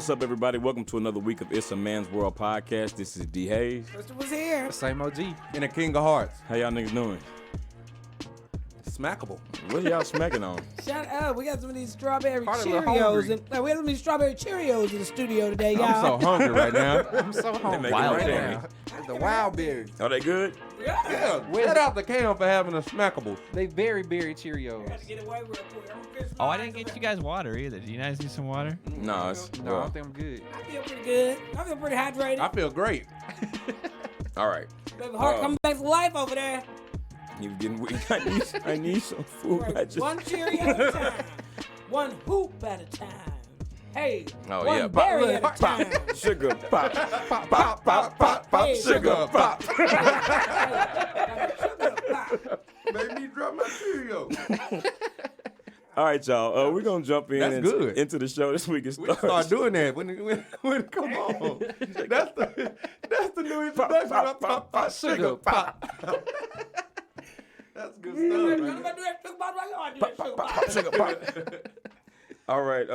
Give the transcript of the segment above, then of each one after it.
what's up, everybody? Welcome to another week of It's a Man's World podcast. This is D. Hayes. Mr. was here. Same OG. And the King of Hearts. How y'all niggas doing? Smackable. What y'all smacking on? Shut up. We got some of these strawberry Probably a little Cheerios. hungry. We have some of these strawberry Cheerios in the studio today, y'all. I'm so hungry right now. I'm so hungry make it right right now. The wild berries. Are they good? Yeah. Shout out to Cam for having a smackable. They very berry Cheerios. Gotta get away real quick. I'm gonna fix Oh, my I didn't eyes get up. you guys water either. Do you guys need some water? No, it's No, I don't think I'm good. I feel pretty good. I feel pretty hydrated. I feel great. all right. Baby heart coming back to life over there. He was getting weak. I need some food. Right. I just... One Cheerio at a time. One hoop at a time. Hey, Oh, one yeah. berry at a Pop, time. sugar pop, pop, pop, pop, pop, pop, Hey, sugar pop. Sugar pop. Made me drop my Cheerio. All right, y'all. We're gonna jump in That's good. into the show this week. It We starts. start doing that when come on. That's the new introduction. Pop, pop, pop, sugar pop. That's good stuff. I'm Man. gonna do that sugar pop right now. I do Pop, that sugar pop, pop. pop, sugar pop. All right.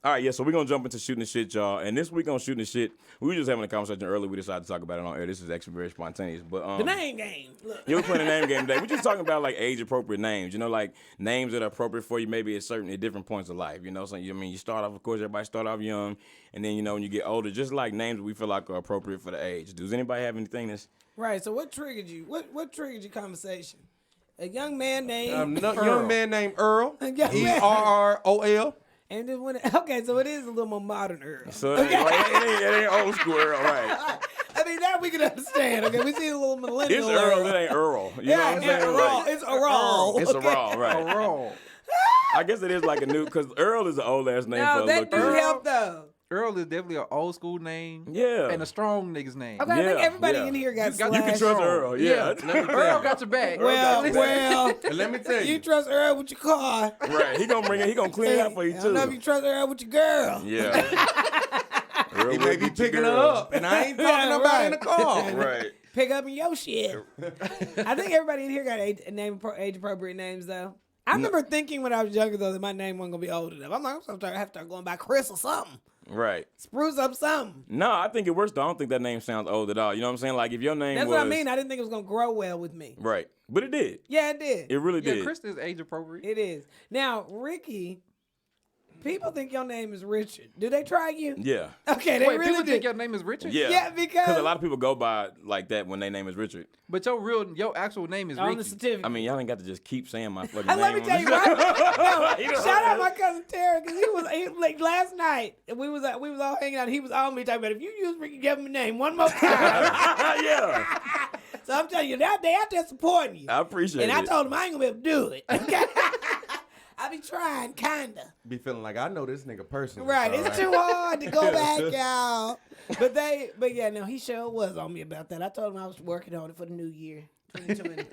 All right, yeah, so we're going to jump into shooting the shit, y'all. And this week on shooting the shit, we were just having a conversation earlier. We decided to talk about it on air. This is actually very spontaneous. But The name game. Look. yeah, we're playing the name game today. We're just talking about, like, age-appropriate names. You know, like, names that are appropriate for you maybe at different points of life. You know, so, you start off, of course, everybody start off young. And then, you know, when you get older, just like names we feel like are appropriate for the age. Does anybody have anything that's... Right. So what triggered you? What triggered your conversation? A young man named Young man named Earl. A young man. ERROL. And then okay, so it is a little more modern Earl. So it ain't old school Earl, right? I mean that we can understand. Okay, we see a little millennial. It's Earl, it ain't Earl. You know what I'm it's saying? Earl. Like, It's Earl. it's a raw, right? A roll. I guess it is like a new, because Earl is an old ass name for No, a that little do kid. help though. Earl is definitely an old school name. Yeah. And a strong nigga's name. Okay, I think Yeah, everybody yeah. in here got You got- You can slashed. trust Earl, yeah. Let me tell Earl you. got your back. Well, And let me tell you you. trust Earl with your car. Right, he gonna bring it, he gonna clean it up for you I don't know if you too. trust Earl with your girl. Yeah. Earl He will may be get your picking her girl. up, and I ain't talking Yeah, about right. in the car. Right. Pick up in your shit. I think everybody in here got age appropriate names though. I remember thinking when I was younger though that my name wasn't gonna be old enough. I'm like, I'm gonna have to start going by Chris or something. Right. Spruce up something. No, I think it works though. I don't think that name sounds old at all. You know what I'm saying? Like if your name That's was... what I mean. I didn't think it was gonna grow well with me. Right. But it did. Yeah, it did. It really Yeah, did. Chris is age appropriate. It is. Now, Ricky, people think your name is Richard. Do they try you? Yeah. Okay, they Wait, really people do. think your name is Richard? Yeah. Yeah, because a lot of people go by like that when their name is Richard. But your actual name is on Ricky. the certificate. I mean, y'all ain't got to just keep saying my fucking And name. let me on tell you, this- right? You know Shout what? out my cousin Terry because he like last night we was all hanging out. And he was on me talking about if you use Ricky, give him a name one more time. Yeah. So I'm telling you, they out there supporting you. I appreciate And it. I told him I ain't gonna be able to do it. Okay, I be trying, kinda. Be feeling like I know this nigga personally. Right, all it's too hard to go back, y'all. But yeah, no, he sure was on me about that. I told him I was working on it for the new year, 2020.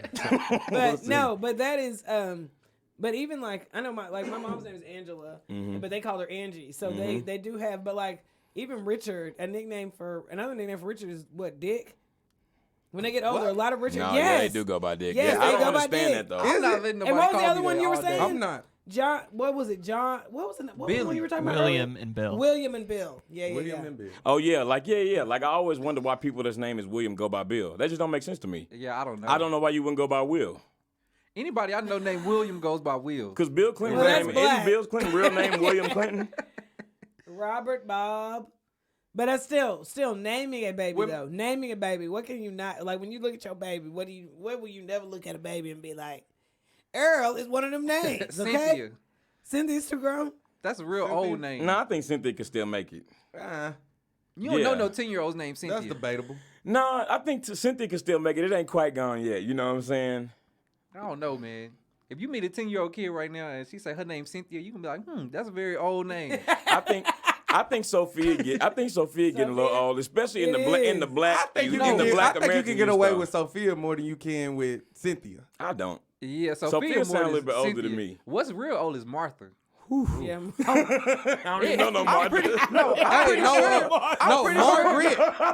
But no, but that is, but even like I know my mom's name is Angela, but they call her Angie. So they do have, but like even Richard, another nickname for Richard is what, Dick. When they get older, a lot of Richard, No, yes, yeah, they do go by Dick. Yes, yeah, they I don't go by understand Dick. that though. I'm not letting nobody And what was call the other me one that you were all day. saying? I'm not. John, what was it? John, what was the one you were talking about? William earlier? and Bill. William and Bill. Yeah. William and Bill. Oh yeah, like yeah. Like I always wonder why people that's name is William go by Bill. That just don't make sense to me. Yeah, I don't know. I don't know why you wouldn't go by Will. Anybody I know named William goes by Will. Because Bill Clinton, Well, that's name, black. isn't Bill Clinton real name William Clinton? Robert, Bob. But that's still naming a baby though. Naming a baby. What can you not like when you look at your baby? What will you never look at a baby and be like, Earl is one of them names. Okay? Cynthia. Cynthia's too grown. That's a real old name. No, I think Cynthia can still make it. You don't Yeah. know no 10-year-old's named Cynthia. That's debatable. No, I think Cynthia can still make it. It ain't quite gone yet. You know what I'm saying? I don't know, man. If you meet a 10-year-old kid right now and she say her name's Cynthia, you can be like, that's a very old name. I think Sophia getting a little old, especially in the black. I think you can get away with Sophia more than you can with Cynthia. I don't. Yeah, Sophia Sophia sound a more little bit older Cynthia. than me. What's real old is Martha. Yeah. I don't even know no I'm more. pretty sure.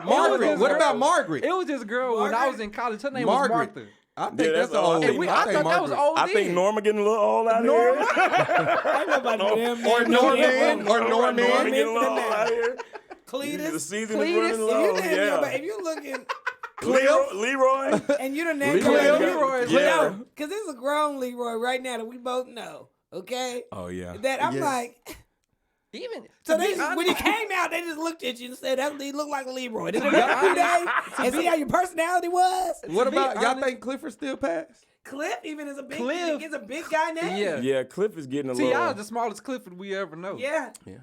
Margaret. What about Margaret? It was this girl when I was in college. Her name was Margaret. Martha. I think Yeah, that's that's an all. old. And I thought that was old. I think then. Norma getting a little old out here. Ain't nobody damn Or name. Norman. Or Norma Norman. getting a little old out here. Cletus. The season Cletus. is running low. If you're looking, Leroy. and you done named Leroy. Yeah. because there's a grown Leroy right now that we both know. Okay. Oh yeah. That I'm Yes. like. Even So to be when honest- he came out, they just looked at you and said, "That he looked like Leroy." Did it work 2 days and see how your personality was? What To be about y'all honest- think Clifford still passed? Cliff even is a big. Cliff. He's a big guy now. Yeah. Yeah, Cliff is getting a See, y'all little. the smallest Clifford we ever know. Yeah. Yeah.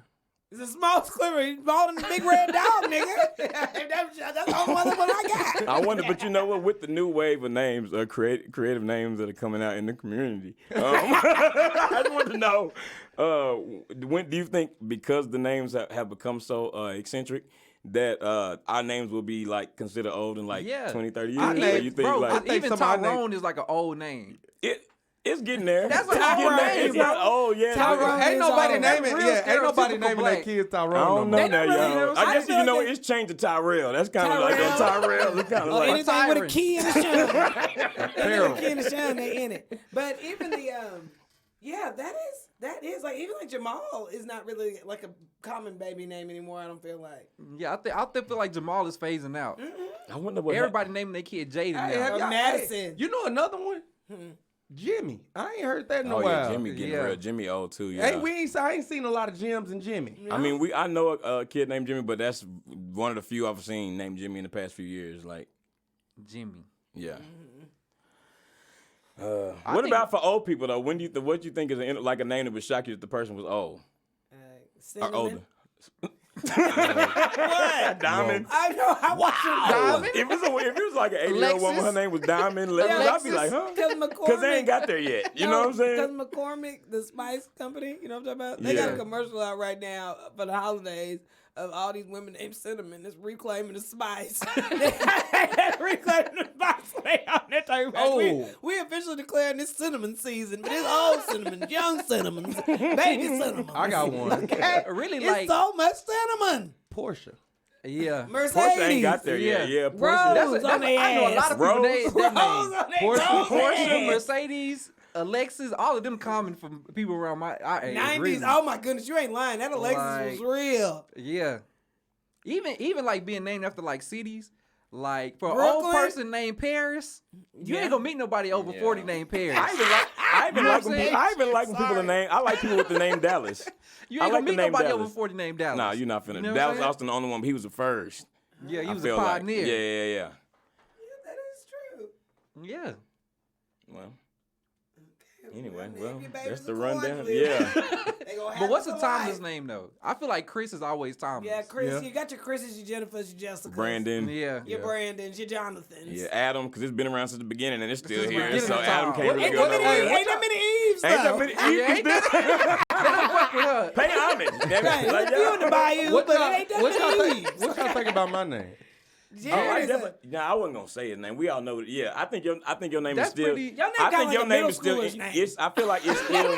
He's a small Clifford. He's smaller than the big red dog, nigga. That's the only one I got. I wonder, but you know what? With the new wave of names, creative names that are coming out in the community, I just want to know, when do you think, because the names have become so eccentric, that our names will be like considered old in like 20, 30 years? Or you think Bro, like think even some of our Tyrone is like an old name. it's getting there? That's it's an getting old there. name, It's not bro. old yet. Tyrone Ain't is nobody old. naming. Real Yeah, ain't nobody stereotypical naming black. their kids I Tyrone don't no know more. now, really y'all. know. I guess I you know feel it's changed to Tyrell. That's kind of like Tyrell. Tyrell. It's kind of Or like anything with a Tyron. key in the shun. Terrible. Key in the shun, they in it. But even the yeah, that is like even like Jamal is not really like a common baby name anymore. I don't feel like. Yeah, I feel like Jamal is phasing out. I wonder what Everybody naming their kid Jaden now. Hey, have Or y'all- Madison. hey, you know another one? Jimmy. I ain't heard that in a Oh while. yeah, Jimmy getting Yeah. real. Jimmy old too. Yeah. Hey, I ain't seen a lot of Jims and Jimmy. I mean, I know a kid named Jimmy, but that's one of the few I've seen named Jimmy in the past few years. Like, Jimmy. yeah. I What think- about for old people though? When do you what you think is like a name that would shock you if the person was old or Cinnamon. older? What? Diamond. I know. I watched Diamond? If it was like an 80-year-old woman, her Lexus? name was Diamond, Lexus, I'd be like, huh? Because they ain't got there yet. You know what I'm saying? Because McCormick, the spice company, you know what I'm talking about? They got a Yeah. commercial out right now for the holidays of all these women named Cinnamon that's reclaiming the spice. They reclaiming the spice. They on there talking about, Oh. we officially declaring this cinnamon season, but it's old cinnamon, young cinnamons, baby cinnamon. I got one. Okay? Really, It's like, so much cinnamon. Porsche. yeah. Mercedes. Porsche ain't got there yet. Yeah. Yeah, Rose Porsche. on their I know a lot ass. of people Rose. that name. Rose on their Porsche, ass. Mercedes, Alexis, all of them common from people around our age. 90s. really. Oh my goodness, you ain't lying. That Alexis was Like- real. Yeah. Even like being named after like cities. Like for an Brooklyn? old person named Paris, you Yeah. ain't gonna meet nobody over 40 named Paris. I even know like what I'm when saying? people the name. I like people with the name Dallas. You I ain't like gonna the meet name nobody Dallas. over 40 named Dallas. Nah, you're not finna. You know what I'm Dallas saying? Austin, the only one, but he was the first. Yeah, he I was a feel like. pioneer. Yeah. That is true. Yeah. Well, anyway, Name well, your babies that's the accordingly. rundown. Yeah. They gonna have But what's a them timeless alive. name though? I feel like Chris is always timeless. Yeah, Chris, Yeah. you got your Chris's, your Jennifers, your Jessicas. Brandon. Yeah. Your Brandons, your Jonathans. Yeah, Adam, because it's been around since the beginning and it's still Since the here. beginning So of Adam time. can't really Ain't go that nowhere. many, ain't that many Eves, though. Ain't that many Yeah, Eves? ain't Fuck with her. Pay homage. Damn Right, it. Like, you in the bayou, What but y'all, it ain't that what y'all many think? Eves. What y'all think about my name? Jared is a- I wasn't gonna say his name. We all know it. Yeah, I think your name That's is still. pretty- Your name I kinda think like your a name middle is still. schooler's name. It's. I feel like it's still.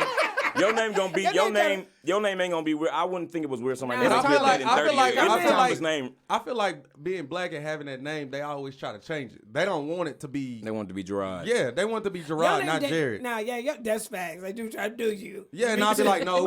Your name gonna be. Your Your name name. Your name ain't gonna be weird. I wouldn't think it was weird. Somebody Nah, named I their feel kid that in 30 years. It's a timeless name. I feel like being black and having that name, they always try to change it. They don't want it to be. They want it to be Gerard. Yeah, they want it to be Your Gerard, name not da- Jared. Nah, yeah, that's facts. I do try to do you. Yeah, and I'll be like, no.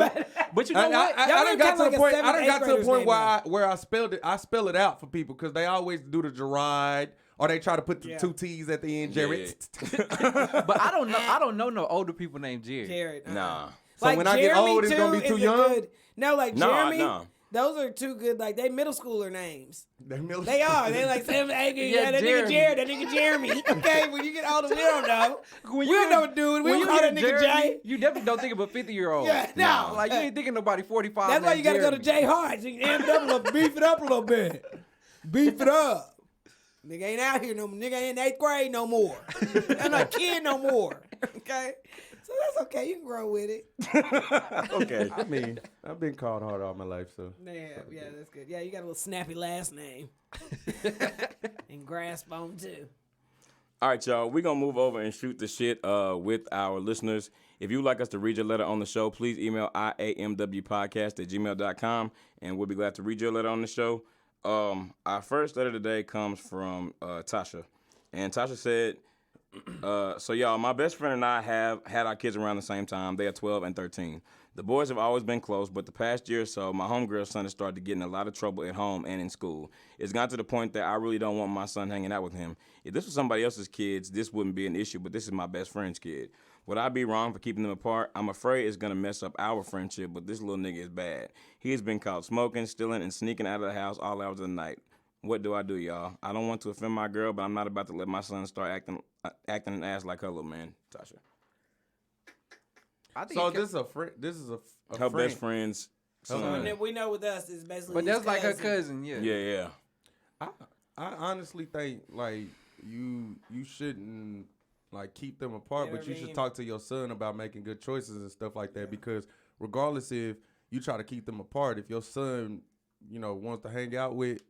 But you know I what? done Y'all name got kinda to like the a point. I seventh, done got to the eighth point grader's where I spelled it. I spell it out for people because they always do the Gerard, or they try to put the Yeah. two T's at the end. Jared. But I don't know no older people named Jared. Jared. Nah. So when I get Jeremy, old, it's gonna be too, too is a young? Good, no, like Nah, Jeremy. nah. Those are two good. Like they middle schooler names. They They are. They like 7, 8. Yeah, that nigga Jeremy. Jared. That nigga Jeremy. Okay, when you get older, we don't know. When We you don't hear- know what dude. We when don't you call that hear nigga Jeremy, Jay. you definitely don't think of a 50-year-old. Yeah, no. Like you ain't thinking nobody 45. That's why you named gotta go to Jeremy. Jay Hart. So you can amp it up a little, beef it up a little bit. Beef it up. Nigga ain't out here no more. Nigga ain't in 8th grade no more. I'm not a kid no more. Okay? So that's okay. You can grow with it. Okay. I mean, I've been called hard all my life, so. Yeah, that's good. Yeah, you got a little snappy last name. And grasp on too. All right, y'all. We're going to move over and shoot the shit with our listeners. If you'd like us to read your letter on the show, please email IAMWpodcast@gmail.com, and we'll be glad to read your letter on the show. Our first letter today comes from Tasha. And Tasha said, so, y'all, my best friend and I have had our kids around the same time. They are 12 and 13. The boys have always been close, but the past year or so, my homegirl's son has started getting a lot of trouble at home and in school. It's gotten to the point that I really don't want my son hanging out with him. If this was somebody else's kids, this wouldn't be an issue, but this is my best friend's kid. Would I be wrong for keeping them apart? I'm afraid it's going to mess up our friendship, but this little nigga is bad. He has been caught smoking, stealing, and sneaking out of the house all hours of the night. What do I do, y'all? I don't want to offend my girl, but I'm not about to let my son start acting an ass like her little man, Tasha. I think So this is a friend. This is a Her friend. best friend's So son. then we know with us is basically. But his that's like her cousin, yeah. Yeah. I honestly think like you shouldn't like keep them apart, but you should Intervene. talk to your son about making good choices and stuff like that. Because regardless if you try to keep them apart, if your son, wants to hang out with,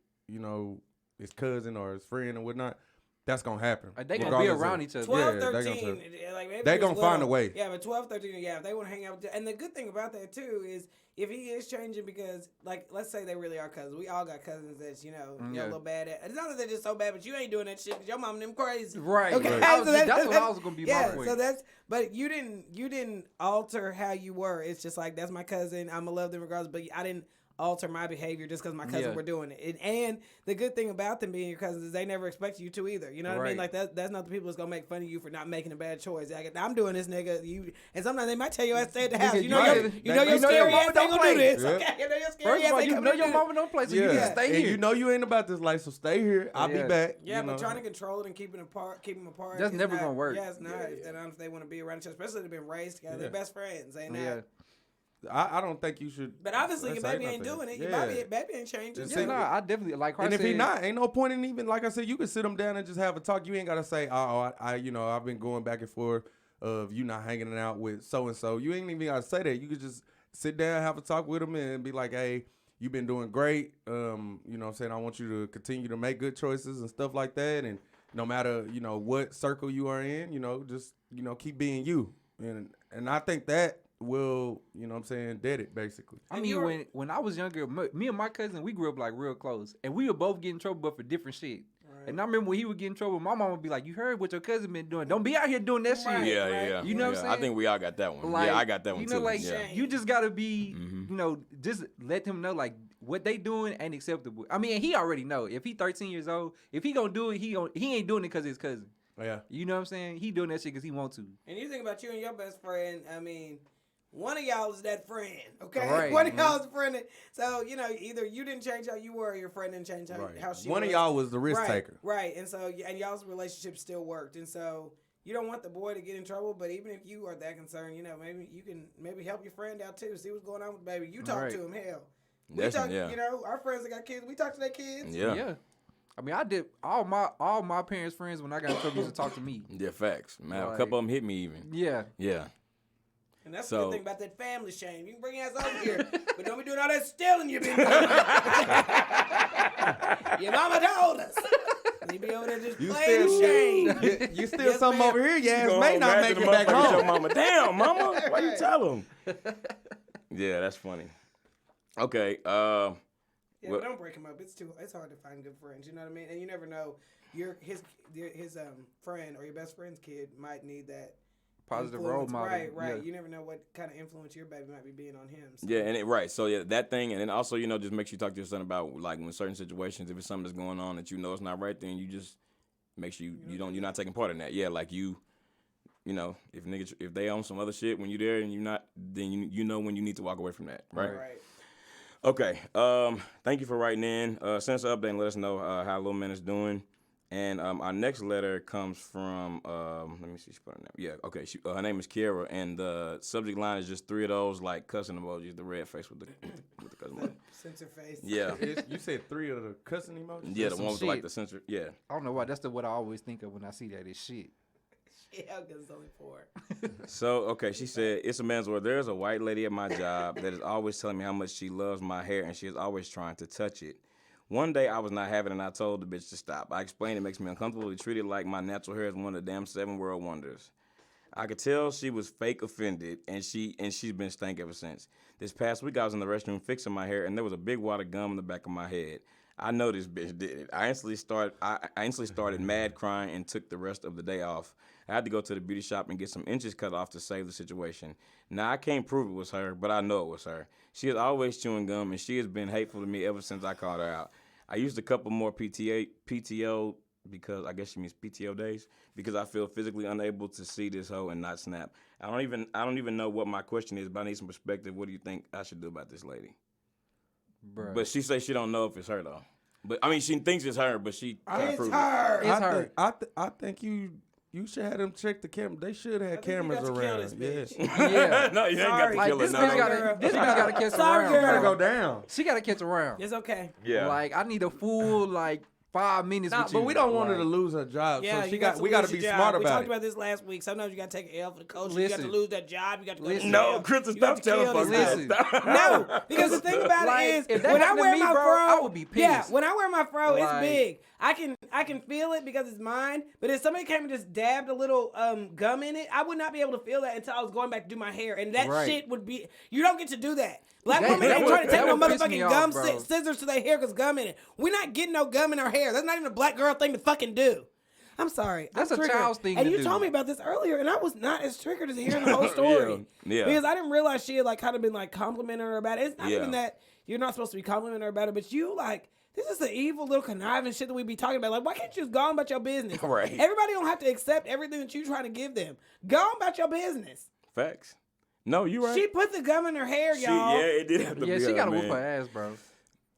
his cousin or his friend or whatnot, that's gonna happen. They gonna be regardless around of- each other. 12, Yeah, they 13, gonna- like maybe they it's gonna find little. a way. Yeah, but 12, 13, yeah, if they want to hang out with and the good thing about that too is if he is changing because, like, let's say they really are cousins. We all got cousins that's, Yeah. a little bad at. It's not that they're just so bad, but you ain't doing that shit because your mom and them crazy. Right. Okay, Right. so That's what I was gonna be my point. so but you didn't alter how you were. It's just like, that's my cousin. I'ma love them regardless, but I didn't alter my behavior just because my cousins were doing it. And the good thing about them being your cousins is they never expect you to either. You know what I mean? Right. Like that's not the people that's gonna make fun of you for not making a bad choice. Like, I'm doing this, nigga. And sometimes they might tell you I stay at the house. Nigga, You know you your know your your scary mama ass don't ain't gonna play. do this. Yeah. Okay, you know your scary First ass of all, ain't you coming know to your do mama don't play, so you can stay and here. you know you ain't about this life, so stay here. I'll be Yeah. back. Yeah, but trying to control it and keep them apart. That's is never not- gonna work. Yeah, it's not. If they want to be around each other, especially if they've been raised together, Yeah. they're best friends, ain't Yeah. that? I don't think you should. But obviously, your say baby ain't nothing. doing it. Yeah. Your baby ain't changing. Just Yeah, say- no, I definitely like her. And if he said- not, ain't no point in even, like I said, you can sit them down and just have a talk. You ain't gotta say, I've been going back and forth of you not hanging out with so and so. You ain't even gotta say that. You could just sit down, have a talk with them, and be like, hey, you've been doing great. You know what I'm saying? I want you to continue to make good choices and stuff like that. And no matter what circle you are in, just keep being you. And I think that will, dead it basically. I mean, when I was younger, me and my cousin, we grew up like real close, and we would both get in trouble, but for different shit. Right. And I remember when he would get in trouble, my mom would be like, "You heard what your cousin been doing? Don't be out here doing that Right. shit." Yeah. You know what I'm I saying? think we all got that one. Like, I got that one too. Like yeah. you just gotta be, just let him know like what they doing ain't acceptable. I mean, he already know if he 13 years old, if he gonna do it, he ain't doing it because his cousin. Yeah. You know what I'm saying? He doing that shit because he want to. And you think about you and your best friend, I mean, one of y'all is that friend, okay? Right, One of y'all is a friend. So, either you didn't change how you were or your friend didn't change how she One was. of y'all was the risk right, taker. Right. And so, and y'all's relationship still worked. And so, you don't want the boy to get in trouble, but even if you are that concerned, maybe you can help your friend out too. See what's going on with the baby. You talk to him, hell. We That's- talk, yeah. our friends that got kids, we talk to their kids. Yeah. I mean, I did all my parents' friends when I got in trouble used to talk to me. Yeah, facts. Man, a Like- couple of them hit me even. Yeah. Yeah. And that's the So- good thing about that family shame. You can bring your ass over here, but don't be doing all that stealing you've been doing. Your mama told us. You be over there just You playing still- shame. You still Yes, something ma'am. over here. Your ass Go may home not back make to it the back motherfucker, your home. mama. Damn, mama. Why you Right. tell him? Yeah, that's funny. Okay. Yeah, Well- but don't break him up. It's hard to find good friends. You know what I mean? And you never know. His friend or your best friend's kid might need that Positive influence. role model. Right. Yeah. You never know what kind of influence your baby might be being on him. So. Yeah, and right. So yeah, that thing, and then also just make sure you talk to your son about like when certain situations, if it's something that's going on that it's not right, then you just make sure you're not taking part in that. Yeah, like if they own some other shit when you're there and you're not, then you know when you need to walk away from that. Right. Right. Okay. Thank you for writing in. Send us an update and let us know how Lil Man is doing. And our next letter comes from, let me see, she put her name. Yeah, okay. Her name is Kiara, and the subject line is just 3 of those, like, cussing emojis, the red face with the cussing emoji. Censor face. Yeah. You said 3 of the cussing emojis? Yeah, the some one with, like, shit. the censor, yeah. I don't know why. That's what I always think of when I see that. It's shit. Yeah, because it's only 4. So, okay, she said, it's a man's word. There's a white lady at my job that is always telling me how much she loves my hair, and she is always trying to touch it. One day I was not having it, and I told the bitch to stop. I explained it makes me uncomfortable to treat it like my natural hair is one of the damn 7 world wonders. I could tell she was fake offended, and she's been stank ever since. This past week I was in the restroom fixing my hair, and there was a big wad of gum in the back of my head. I know this bitch did it. I instantly started mad crying and took the rest of the day off. I had to go to the beauty shop and get some inches cut off to save the situation. Now, I can't prove it was her, but I know it was her. She is always chewing gum, and she has been hateful to me ever since I called her out. I used a couple more PTO because I guess she means PTO days, because I feel physically unable to see this hoe and not snap. I don't even know what my question is, but I need some perspective. What do you think I should do about this lady? Bruh. But she says she don't know if it's her though. But I mean, she thinks it's her, but she can't prove it. It's her. I think you should have them check the camera. They should have cameras around. This Yeah. No, you ain't got to Like, kill her. this No, bitch no. gotta catch Sorry, around. girl. Gotta Bro. go down. She gotta catch around. It's okay. Yeah. Like, I need a full, 5 minutes with you. But we don't want her to Like, lose her job. Yeah, so we got to be smart We talked about about it. this last week. Sometimes you got to take an L for the coach. You got to Listen. lose that job. You got to go to Listen. jail. No, Crystal, You got stop to telling kill folks this that. that. No, because the thing about Like, it is, if that when I happened to wear me, my bro, fro, I would be yeah, pissed. when I wear my fro, it's Like- big. I can feel it because it's mine. But if somebody came and just dabbed a little gum in it, I would not be able to feel that until I was going back to do my hair, and that Right. shit would be. You don't get to do that. Black That- women that ain't would- trying to take that no would piss me motherfucking off, gum bro. scissors to their hair because gum in it. We're not getting no gum in our hair. That's not even a black girl thing to fucking do. I'm sorry. That's I'm a triggered. child's thing And to you do. told me about this earlier, and I was not as triggered as hearing the whole story. Yeah. Because I didn't realize she had kind of been complimenting her about it. It's not Yeah. even that you're not supposed to be complimenting her about it, but you this is the evil little conniving shit that we be talking about. Like, why can't you just go on about your business? Right. Everybody don't have to accept everything that you trying to give them. Go on about your business. Facts. No, you right. She put the gum in her hair, y'all. Yeah, it did have to Yeah, be she her, gotta man. whoop her ass, bro.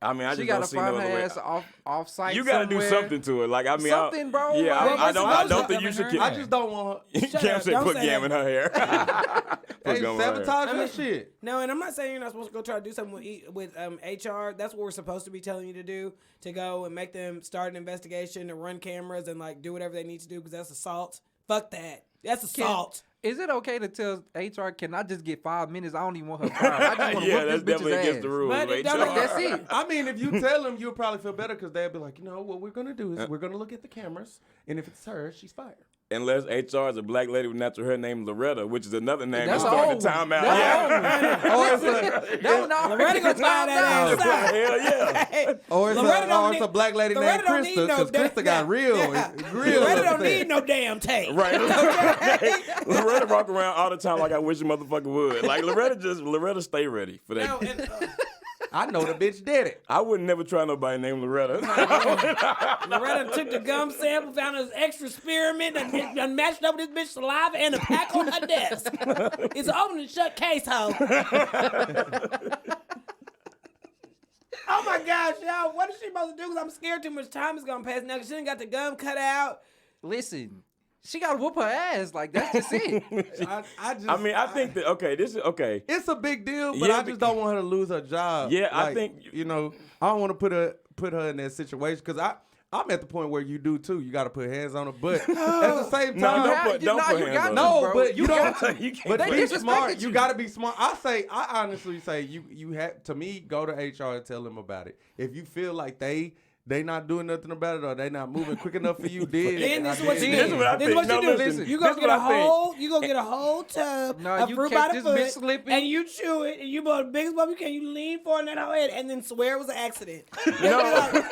I mean, I She just gotta don't see find no her other way. ass off site. You gotta do somewhere. something to it. Like, I mean, Something, bro. Yeah, Like, I we're don't supposed think to you should. come in her I just don't want her. Shut Cam up. said Don't put say gam that. in her hair. Put Hey, gum in her hair. sabotage I mean- that shit. No, and I'm not saying you're not supposed to go try to do something with HR. That's what we're supposed to be telling you to do, to go and make them start an investigation and run cameras and do whatever they need to do, because that's assault. Fuck that. That's assault. Is it okay to tell HR, can I just get 5 minutes? I don't even want her fired. I just want to Yeah, whoop that's this bitch's definitely against the ass. rules. But it of don't- HR. That's it. I mean, if you tell them, you'll probably feel better because they'll be like, you know, what we're going to do is we're going to look at the cameras, and if it's her, she's fired. Unless HR is a black lady with natural hair named Loretta, which is another name That's that a started the old one. timeout. That's Yeah. Or it's No, Loretta gonna tie that ass out. Hell yeah. Hey, or it's Loretta don't or it's need- a black lady Loretta named don't need Krista, no because Krista got real. Yeah. Real Loretta don't upset. need no damn tape. Right. Loretta walk around all the time like I wish a motherfucker would. Like Loretta stay ready for that. No, and, I know the bitch did it. I would never try nobody named Loretta. Loretta took the gum sample, found this extra spearmint, and matched up with this bitch saliva and a pack on her desk. It's an open and shut case, ho. Oh my gosh, y'all. What is she supposed to do? Because I'm scared too much time is going to pass now because she done got the gum cut out. Listen, she got to whoop her ass. Like, that's just it. I mean, I think that, okay, this is, okay. it's a big deal, but Yeah, I just don't want her to lose her job. Yeah, I Like, think- you know, I don't want to put her in that situation because I'm at the point where you do too. You got to put hands on her, but at the same No, time, don't put you hands got on to, her. No, bro. but you got don't. to. You can't But They be disrespected smart. You you. got to be smart. I honestly say you have to me go to HR and tell them about it. If you feel like they not doing nothing about it or they not moving quick enough for you, Then this is what you do. This is what I This is what think. you No, do. listen, You this go is get what a I think. whole. You go get a whole tub No, of you fruit catch by the this bitch foot, slipping. and you chew it, and you blow the biggest bubble you can. You lean forward in that whole head, and then swear it was an accident. No.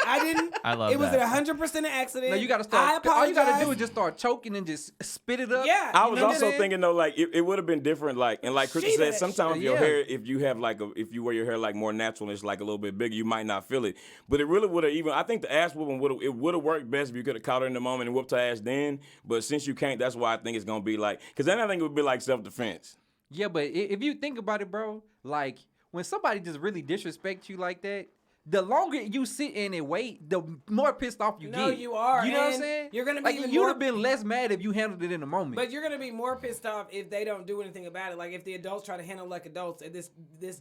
I didn't. I love it was that. 100% an accident. No, you got to I start. All you got to apologize. do is just start choking and just spit it up. Yeah. I you was know what also I'm saying? thinking though, like it would have been different, like and like Krista She said, did. sometimes your Yeah. hair, if you have if you wear your hair like more natural and it's like a little bit bigger, you might not feel it. But it really would have I think the ass whooping would have worked best if you could have caught her in the moment and whooped her ass then. But since you can't, that's why I think it's gonna be because then I think it would be like self-defense. Yeah, but if you think about it, bro, like when somebody just really disrespects you like that, the longer you sit in and wait, the more pissed off you No, get. you are, You know what I'm and saying? you're gonna be like even you'd more- have been less mad if you handled it in the moment. But you're gonna be more pissed off if they don't do anything about it. Like if the adults try to handle like adults at this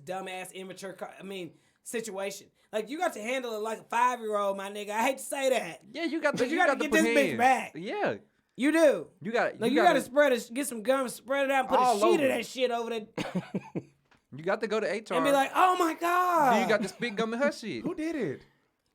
dumbass immature. Situation. Like you got to handle it like a 5-year-old, my nigga. I hate to say that. yeah, you got to. But you gotta get put this bitch hands. back. Yeah, You do. you got. Like you gotta get some gum, spread it out, put a All sheet over. of that shit over there, You got to go to HR and be like, "Oh my god!" Then you got the spit gum in her shit. Who did it?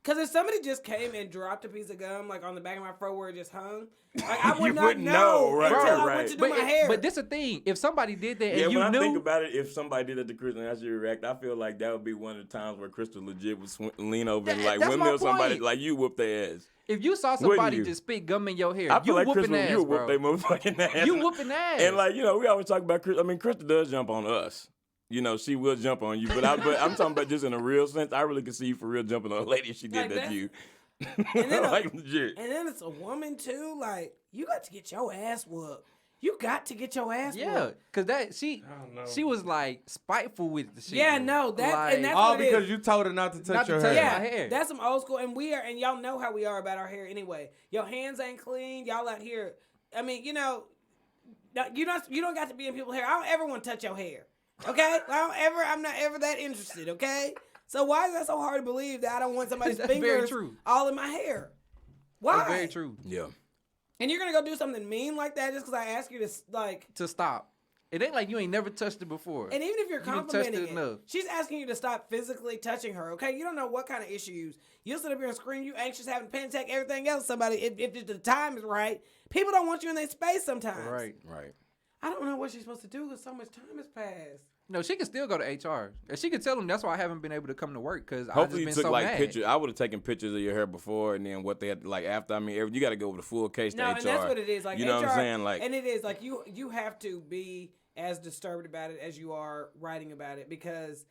Because if somebody just came and dropped a piece of gum like on the back of my throat where it just hung, like I would You not wouldn't know know, right, until I right. went to do my hair. But this the thing. If somebody did that Yeah, and you when knew, I think about it, if somebody did that to Crystal and I should react, I feel like that would be one of the times where Crystal legit would lean over and like That's my windmill somebody, point. like you whoop their ass. if you saw Wouldn't somebody you? just spit gum in your hair, I feel you like whooping Crystal, ass, you would whoop bro. their motherfucking ass. You whooping ass. And like, you know, we always talk about Crystal. I mean, Crystal does jump on us. You know, she will jump on you. But I'm talking about just in a real sense. I really could see you for real jumping on a lady if she did Like that that? to you. And then like legit. And then it's a woman too. Like you got to get your ass whooped. You got to get your ass Yeah, whooped. cause that she was like spiteful with the shit. Yeah, no, that Like, and that's All what it because is. you told her not to touch Not to your touch hair. my hair. That's some old school, and y'all know how we are about our hair anyway. Your hands ain't clean. Y'all out here. I mean, you know, you don't got to be in people's hair. I don't ever want to touch your hair. Okay, I'm not ever that interested. Okay, so why is that so hard to believe that I don't want somebody's That's very fingers true. all in my hair? Why? That's very true. Yeah. And you're gonna go do something mean like that just because I ask you to like. To stop. It ain't like you ain't never touched it before. And even if you're You done touched complimenting it enough. she's asking you to stop physically touching her. Okay, you don't know what kind of issues. You'll sit up here and scream, you anxious, having panic attack, everything else. Somebody, if the time is right, people don't want you in their space sometimes. Right. I don't know what she's supposed to do because so much time has passed. No, she can still go to HR. And she can tell them that's why I haven't been able to come to work because I've Hopefully just you been took so like mad. pictures. I would have taken pictures of your hair before and then what they had like after. I mean, you got to go with the full case to No, HR. and that's what it is. Like you know HR, what I'm saying? Like, and it is like you have to be as disturbed about it as you are writing about it because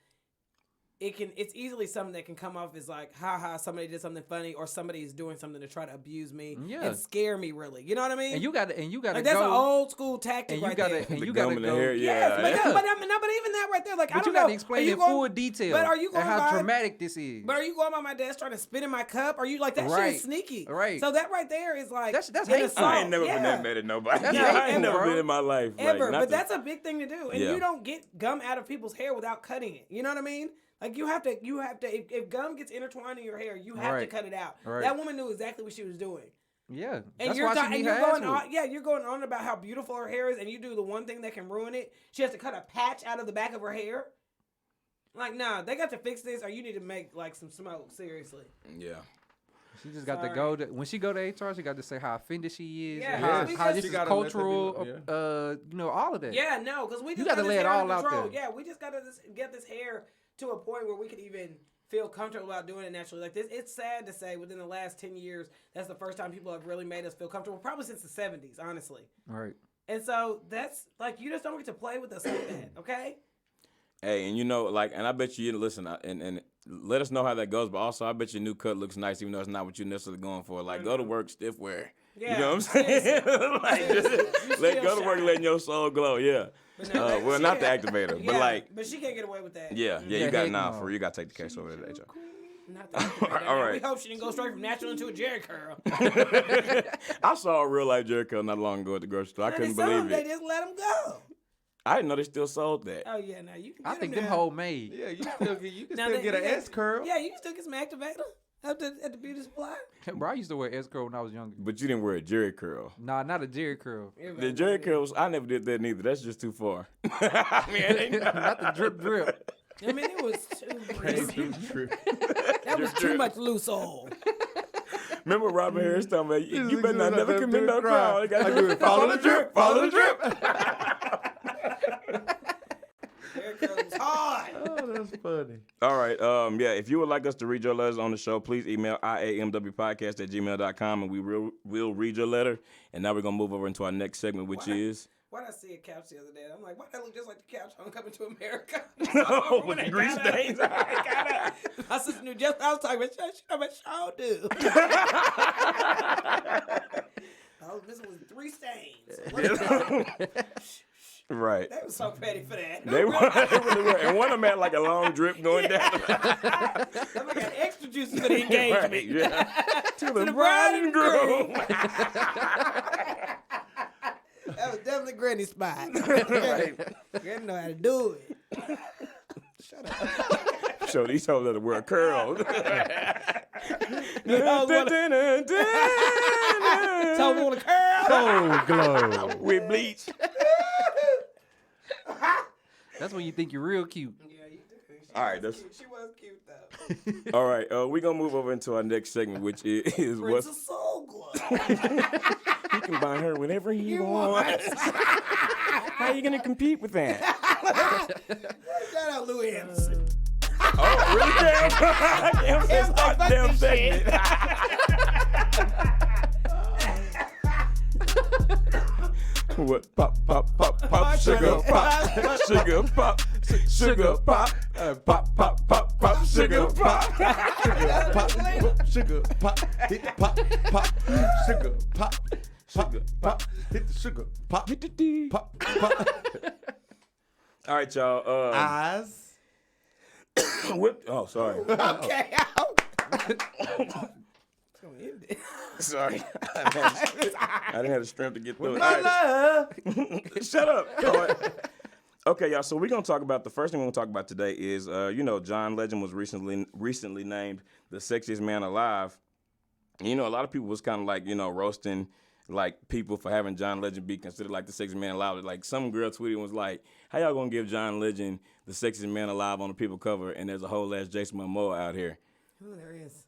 it's easily something that can come off as like, haha, somebody did something funny or somebody is doing something to try to abuse me and scare me really. You know what I mean? And you gotta like, go. that's an old school tactic and you right gotta there. and The you gum gotta in the go. hair, Yes, yeah. but Yeah. even that right there, like I But don't you gotta know. explain Are in you full going- detail. But are you going and how by- dramatic this is? But are you going by my desk trying to spit in my cup? Are you like that shit Right. is sneaky? Right. So that right there is like That's an hateful. assault. I ain't never been Yeah. that mad at nobody. That's I hateful, ain't never bro. been in my life. Ever, like, not but to- that's a big thing to do, and Yeah. you don't get gum out of people's hair without cutting it. You know what I mean? Like you have to. If gum gets intertwined in your hair, you have to Right. cut it out. Right. That woman knew exactly what she was doing, Yeah, and that's you're why ta- she and need you're her going ass on. whooped. Yeah, you're going on about how beautiful her hair is, and you do the one thing that can ruin it. She has to cut a patch out of the back of her hair. Like, nah, they got to fix this, or you need to make like some smoke. Seriously. yeah. She just got to Sorry. go to when she go to HR. She got to say how offended she is. Yeah, and yes. how She this is gotta let that be cultural. known, You know, all of that. Yeah, no, because we just gotta got lay this it hair all under out control. there. Yeah, we just got to get this hair to a point where we could even feel comfortable about doing it naturally. Like this, it's sad to say within the last 10 years, that's the first time people have really made us feel comfortable. Probably since the 70s, honestly. All right. And so that's like you just don't get to play with us like that, okay? Hey, and you know, like, and I bet you listen, and let us know how that goes. But also, I bet your new cut looks nice, even though it's not what you're necessarily going for. Like, go to work stiff wear. Yeah, You know what I'm saying? Like, Seriously. You just still go to work shine. letting your soul glow. Yeah. But no, Well, she not the can't- activator, Yeah, but like, but she can't get away with that. yeah, Yeah, you got heck nah, no. for real, you got to take the case over to the HR. Not the activator. All right. We hope she didn't go straight from natural into a Jerry curl. I saw a real life Jericho not long ago at the grocery store. I couldn't Some of them, believe they it. just let them go. I didn't know they still sold that. Oh yeah, now you can. I get think them them now. homemade. Yeah, you can Now still they- get an yeah, S curl. Yeah, you can still get some activator at the beauty supply. Bro, I used to wear S curl when I was younger. But you didn't wear a Jerry curl. Nah, not a Jerry curl. The Jerry curls, I never did that neither. That's just too far. I mean, it ain't Not the drip drip. I mean, it was too greasy. That was too much loose oil. Remember Robin Harris talking about, you This better is not like never that commit drip no crime. crime. You gotta I do do it. Follow the drip. Follow the drip. Hair curl was hard. Oh, that's funny. All right. Yeah, if you would like us to read your letters on the show, please email IAMWpodcast@gmail.com and we will read your letter. And now we're going to move over into our next segment, which is... Why did I see a couch the other day? I'm like, why that look just like the couch on Coming to America? with the grease stains. My sister knew just I was talking about. She know what Shaw do. I was missing was 3 stains. Right. They was so petty for that. They really were. And one of them had like a long drip going down. I got extra juices for the engagement. Right, yeah. To the the bride and groom. That was definitely Granny's spot. Right. Granny know how to do it. So these hoes that wear curls. So we want a curl. Cold glow. With bleach. That's when you think you're real cute. Yeah, you do. All right, that's... She was cute though. All right, we're gonna move over into our next segment, which is Prince what's of Soul Glow. he can buy her whatever he wants. How you gonna compete with that? Shout out Louis Anderson. Oh, really, Cam? Cam said start the damn segment. What? Pop, pop, pop, pop, sugar, pop, sugar, pop, sugar, pop, pop, pop, pop, pop, sugar, pop, sugar pop, hit the pop, pop, sugar pop, sugar pop, hit the sugar pop, hit the D. pop, pop. All right, y'all. Eyes. Whip. Oh, sorry. Okay, Sorry. I didn't have the strength to get through it. My All love. right. Shut up. All right. Okay, y'all. So we're gonna talk about the first thing we're gonna talk about today is John Legend was recently named the sexiest man alive. And, a lot of people was kind of like roasting like people for having John Legend be considered like the sexiest man alive. Like some girl tweeted and was like, "How y'all gonna give John Legend the sexiest man alive on the People cover?" And there's a whole ass Jason Momoa out here. Oh, there is.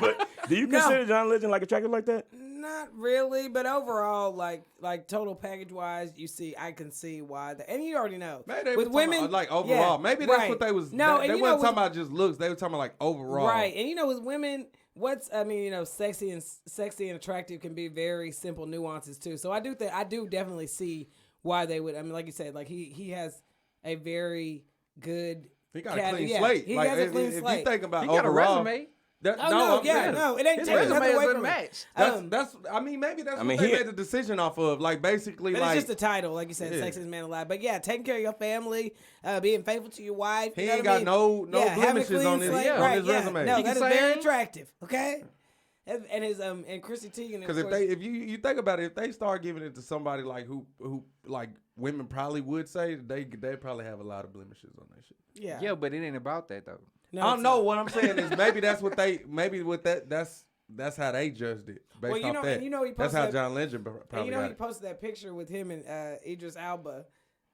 But do you consider John Legend like attractive like that? Not really, but overall, like total package wise, I can see why. And you already know Maybe with women, about, like overall, maybe that's what they was. No, they weren't talking about just looks. They were talking about like overall, right? And with women, sexy and attractive can be very simple nuances too. So I do definitely see why they would. I mean, like you said, like he has a very good. He got a clean slate. He like, has a clean slate. If you think about He got overall, a resume. It ain't His taking nothing resume away is from unmatched. That's maybe that's what they made the decision off of. Like basically, but like it's just a title, like you said, sexiest man alive. But yeah, taking care of your family, being faithful to your wife. He ain't got no blemishes on his resume. No, He that is can very sing. attractive. Okay, and his and Chrissy Teigen. Because if you think about it, if they start giving it to somebody like who like women probably would say they probably have a lot of blemishes on that shit. Yeah, but it ain't about that though. No, I don't know. What I'm saying is maybe that's what that's how they judged it based off that. And he posted that's how John Legend probably got he it. posted that picture with him and Idris Elba,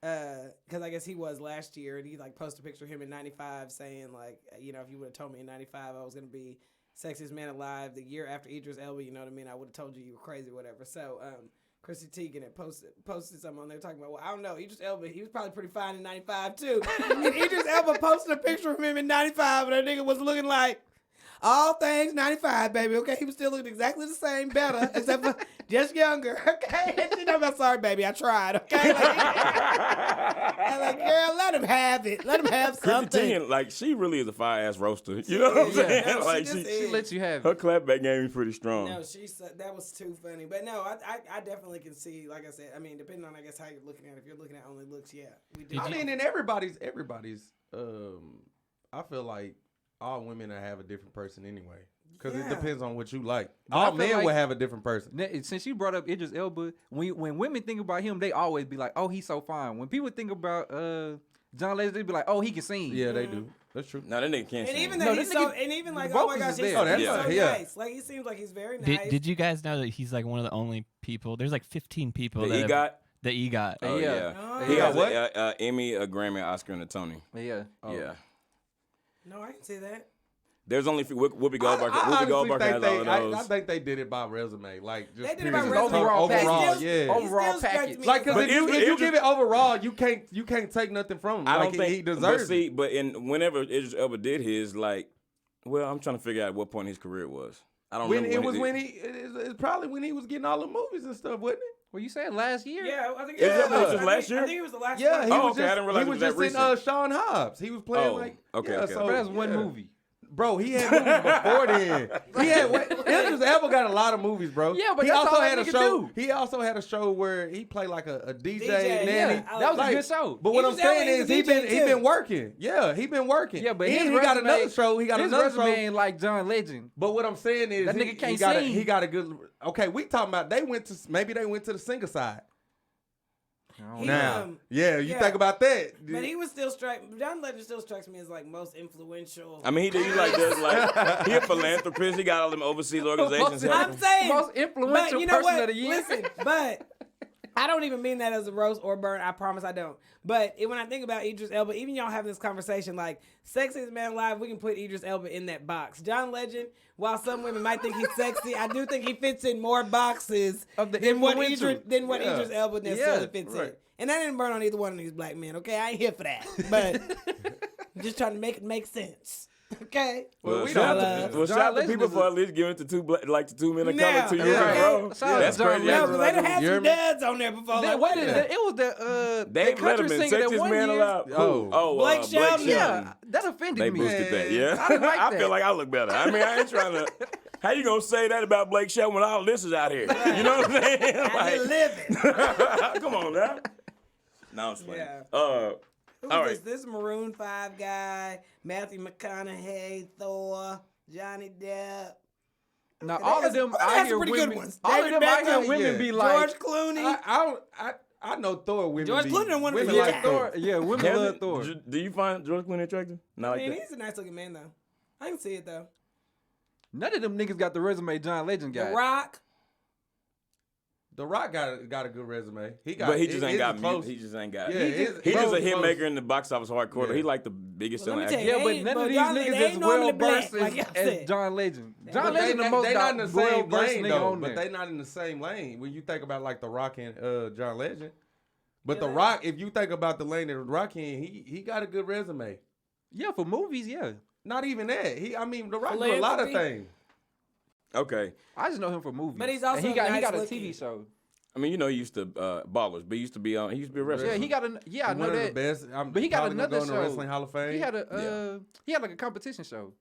because I guess he was last year, and he like posted a picture of him in '95 saying like, if you would have told me in '95 I was gonna be sexiest man alive the year after Idris Elba, you know what I mean? I would have told you were crazy or whatever. So Chrissy Teigen had posted something on there talking about, well, I don't know, Idris Elba, he was probably pretty fine in '95 too. And Idris Elba posted a picture of him in '95, and that nigga was looking like all things '95, baby. Okay, he was still looking exactly the same, better, except for just younger. Okay, and she I'm sorry, baby, I tried. Okay, I'm like, girl, let him have it. Let him have something. Chrissy Teigen, like she really is a fire ass roaster. You know what I'm saying? No, like She lets you have her it. clapback game is pretty strong. No, that was too funny. But no, I definitely can see, like I said, I mean, depending on, I guess, how you're looking at it. If you're looking at only looks, yeah. We do. I mean, and everybody's. I feel like all women have a different person anyway, because it depends on what you like. All men will have a different person. Since you brought up Idris Elba, when women think about him, they always be like, "Oh, he's so fine." When people think about John Legend, they be like, "Oh, he can sing." Yeah, they do. That's true. No, that nigga can't And sing. even No, that this he's so, nigga- and even like, the oh my vocals gosh, is he's there. so Yeah. nice. Like he seems like he's very nice. Did you guys know that he's like one of the only people? There's like 15 people The EGOT? the EGOT. Oh Yeah. yeah. Oh. He has What? a Emmy, a Grammy, an Oscar, and a Tony. Yeah. Yeah. No, I can see that. There's only Whoopi Goldberg. I Whoopi honestly Goldberg think has all of those. I think they did it by resume, like just They did it by period. resume. Overall overall, package. yeah. Overall He still package. strikes me Like, as- because But if you Idris- give it overall, you can't take nothing from him. I don't Like, think he deserves it. But whenever Idris Elba did his, like, well, I'm trying to figure out what point in his career it was. I don't When remember. it was when it's probably when he was getting all the movies and stuff, wasn't it? Well, you said last year. Yeah, I think Is that what it was last year? I think it was the last Yeah, one. he Oh, was okay, I just didn't realize he it was was just that in recent. Sean Hobbs. He was playing Oh, like okay, yeah, okay. so But that's one yeah. movie. Bro, he had movies before then. He had Idris Elba got a lot of movies, bro. Yeah, but he that's also all had that a nigga show. do. He also had a show where he played like a DJ, DJ, nanny. yeah. That was Like, a good show. But what I'm Idris Elba saying is is a he DJ been too. working. Yeah, he been working. Yeah, but and his he got resume- another show. He got His another resume show. ain't like John Legend. But what I'm saying is That he, nigga can't he got sing. he got a good. Okay, we talking about maybe they went to the singer side. He, Now, you yeah. think about that. But he was still John Legend still strikes me as like most influential. I mean, he like does like he a philanthropist. He got all them overseas organizations. I'm helping. I'm saying Most influential but you know person what? of the year. Listen, but I don't even mean that as a roast or burn. I promise I don't. But when I think about Idris Elba, even y'all having this conversation, like Sexiest Man Alive, we can put Idris Elba in that box. John Legend, while some women might think he's sexy, I do think he fits in more boxes than what Idris Elba necessarily fits in. And I didn't burn on either one of these black men, okay? I ain't here for that. But I'm just trying to make it make sense. Okay. Well, shout out to people for at least giving it to two men of color 2 years in a row. That's crazy. No, because they done had some duds on there before. It was the Dave country Letterman, singer that Sexiest one Man year. Alive. Blake Shelton. Yeah, that offended They me. boosted that, yeah. I didn't like I that. feel like I look better. I mean, I ain't trying to. How you gonna say that about Blake Shelton when all this is out here? You know what I'm saying? I Like, living. come on now. No, I'm just playing. Yeah. Who's all this? right. This Maroon 5 guy, Matthew McConaughey, Thor, Johnny Depp. Now all of them, I hear pretty women. good ones. All of David them, I hear Beckham, women be like George Clooney. I know Thor women. George Clooney don't wanna women be like jacked. Thor. Yeah, women love Thor. Do you find George Clooney attractive? Not I mean, like that. he's a nice looking man though. I can see it though. None of them niggas got the resume John Legend got. The Rock. The Rock got a good resume. He just ain't got close. music. He just ain't got. Yeah, He's just a close. hit maker in the box office hardcore. Yeah. He like the biggest Well, selling let me tell actor. you, Yeah, but none of John these Legend niggas ain't is normally well black, versed like y'all as said. John Legend. But John Legend the most they not in the well same versed lane nigga though. on But there. they not in the same lane when you think about like The Rock and John Legend. But Yeah. The Rock, if you think about the lane that The Rock in, he got a good resume. Yeah, for movies, yeah. Not even that. The Rock do a lot of Philanthropy. things. Okay. I just know him for movies. But he's also And he got nice a looking. TV show. I mean, you know, he used to Ballers, but he used to be a wrestler. Yeah, he got a I know One of the that. best. But he got probably gonna another go in the show. Wrestling Hall of Fame. He had like a competition show.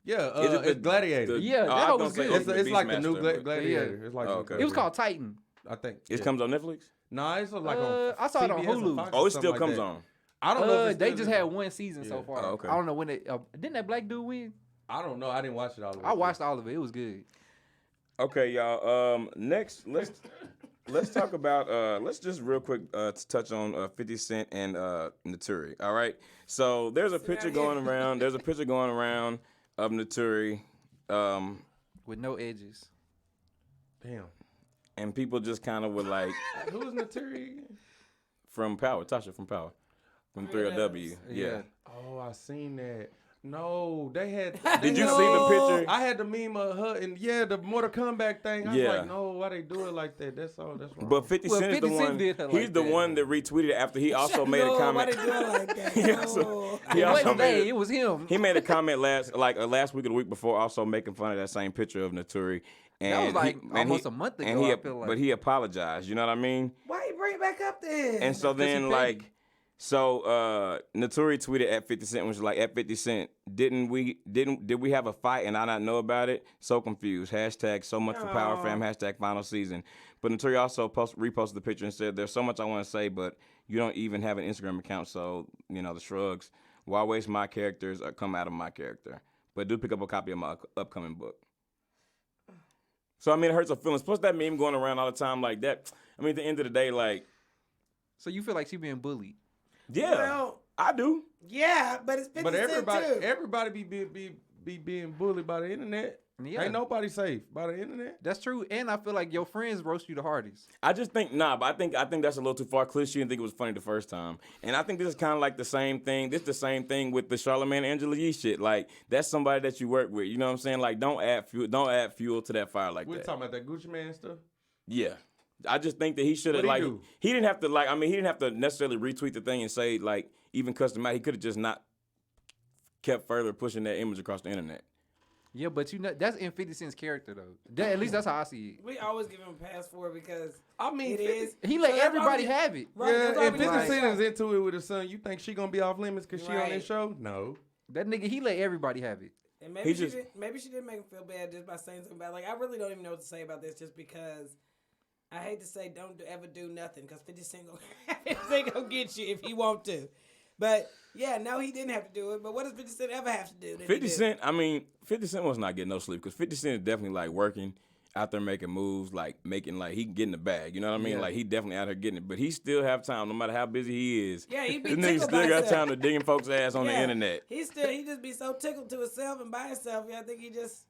Yeah, Is it it's Gladiator. Yeah, that I was gonna say good. It's like the new Beastmaster, but- Gladiator. It's like okay. It was called Titan. I think It comes on Netflix. No, it's like on. I saw it on CBS or Hulu. Fox Oh, or it still something like comes that. on. I don't know. If They it's just still- had one season so far. Oh, okay. I don't know when it. Didn't that black dude win? I don't know. I didn't watch it all the way. I watched all of it. It was good. Okay, y'all. Next, let's talk about. Let's just real quick touch on 50 Cent and Naturi. All right. So there's a picture going around. There's a picture going around of Naturi, With no edges. Damn. and people just kind of were like, Who was Naturi? from Power, Tasha from Power, from 3LW. Yeah. Oh, I seen that. No, they had. Did you see the picture? I had the meme of her and the Mortal Kombat thing. I was Yeah. like, no, why they do it like that? That's all. That's wrong. But 50 Well, Cent is the 50 Cent one. did her He's like the that. one that retweeted it after he also made a Why comment. they do it like that? He also- No. He It also wasn't they. made It was him. He made a comment last week or the week before, also making fun of that same picture of Naturi. And That was like and almost a month ago, And he, I feel like. but he apologized. You know what I mean? Why you bring it back up then? And so then he like, Naturi tweeted at 50 Cent, which was like, at 50 Cent, did we have a fight and I not know about it? So confused. Hashtag so much for Power Fam. Hashtag final season. But Naturi also reposted the picture and said, there's so much I want to say, but you don't even have an Instagram account. So, the shrugs. Why waste my characters or come out of my character? But do pick up a copy of my upcoming book. So, I mean, it hurts her feelings. Plus that meme going around all the time like that. I mean, at the end of the day, like, So you feel like she being bullied? yeah, Well, I do. yeah, but it's 50 But Cent too. everybody be being bullied by the internet. Yeah. Ain't nobody safe by the internet. That's true. And I feel like your friends roast you the hardest. I just think but I think that's a little too far. Clearly, she didn't think it was funny the first time, and I think this is kind of like the same thing. This is the same thing with the Charlamagne Angela Yee shit. Like that's somebody that you work with. You know what I'm saying? Like don't add fuel to that fire like We're that. talking about that Gucci Man stuff. Yeah. I just think that he should have What'd he do? he didn't have to he didn't have to necessarily retweet the thing and say like even cuss him out. He could have just not kept further pushing that image across the internet. Yeah, but that's in 50 Cent's character though. At least that's how I see it. We always give him a pass for it because I mean, it is. He let So that's everybody why we- have it. Right, that's why Yeah, and we 50 like- Cent is into it with his son. You think she gonna be off limits because she on Right. this show? No. That nigga, he let everybody have it. And maybe He she just- did. Maybe she did make him feel bad just by saying something bad. Like I really don't even know what to say about this, just because I hate to say ever do nothing because 50 Cent gonna get you if he want to. But yeah, no, he didn't have to do it. But what does 50 Cent ever have to do? that he 50 did? Cent, 50 Cent was not getting no sleep because 50 Cent is definitely like working out there making moves, like making he getting the bag. You know what I mean? Yeah. Like he definitely out here getting it. But he still have time, no matter how busy he is. Yeah, he be This nigga tickled still by got himself. time to digging folks' ass on the Yeah. internet. He just be so tickled to himself and by himself. Yeah, I think he just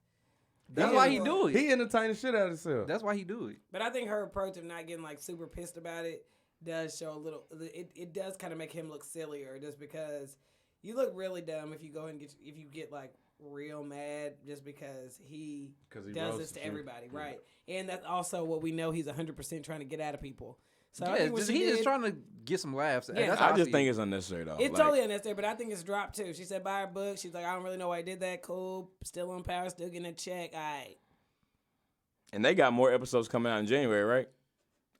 That's why he do it. He entertain the shit out of himself. That's why he do it. But I think her approach of not getting like super pissed about it does show a little. It does kind of make him look sillier, just because you look really dumb if you go and get like real mad just because he does this to everybody, right? And that's also what we know he's 100% trying to get out of people. So Yeah, he's just trying to get some laughs. Yeah. That's how I just see think it. it's unnecessary though. It's Like, totally unnecessary, but I think it's dropped too. She said buy her book. She's like, I don't really know why I did that. Cool, still on power, still getting a check. All right. And they got more episodes coming out in January, right?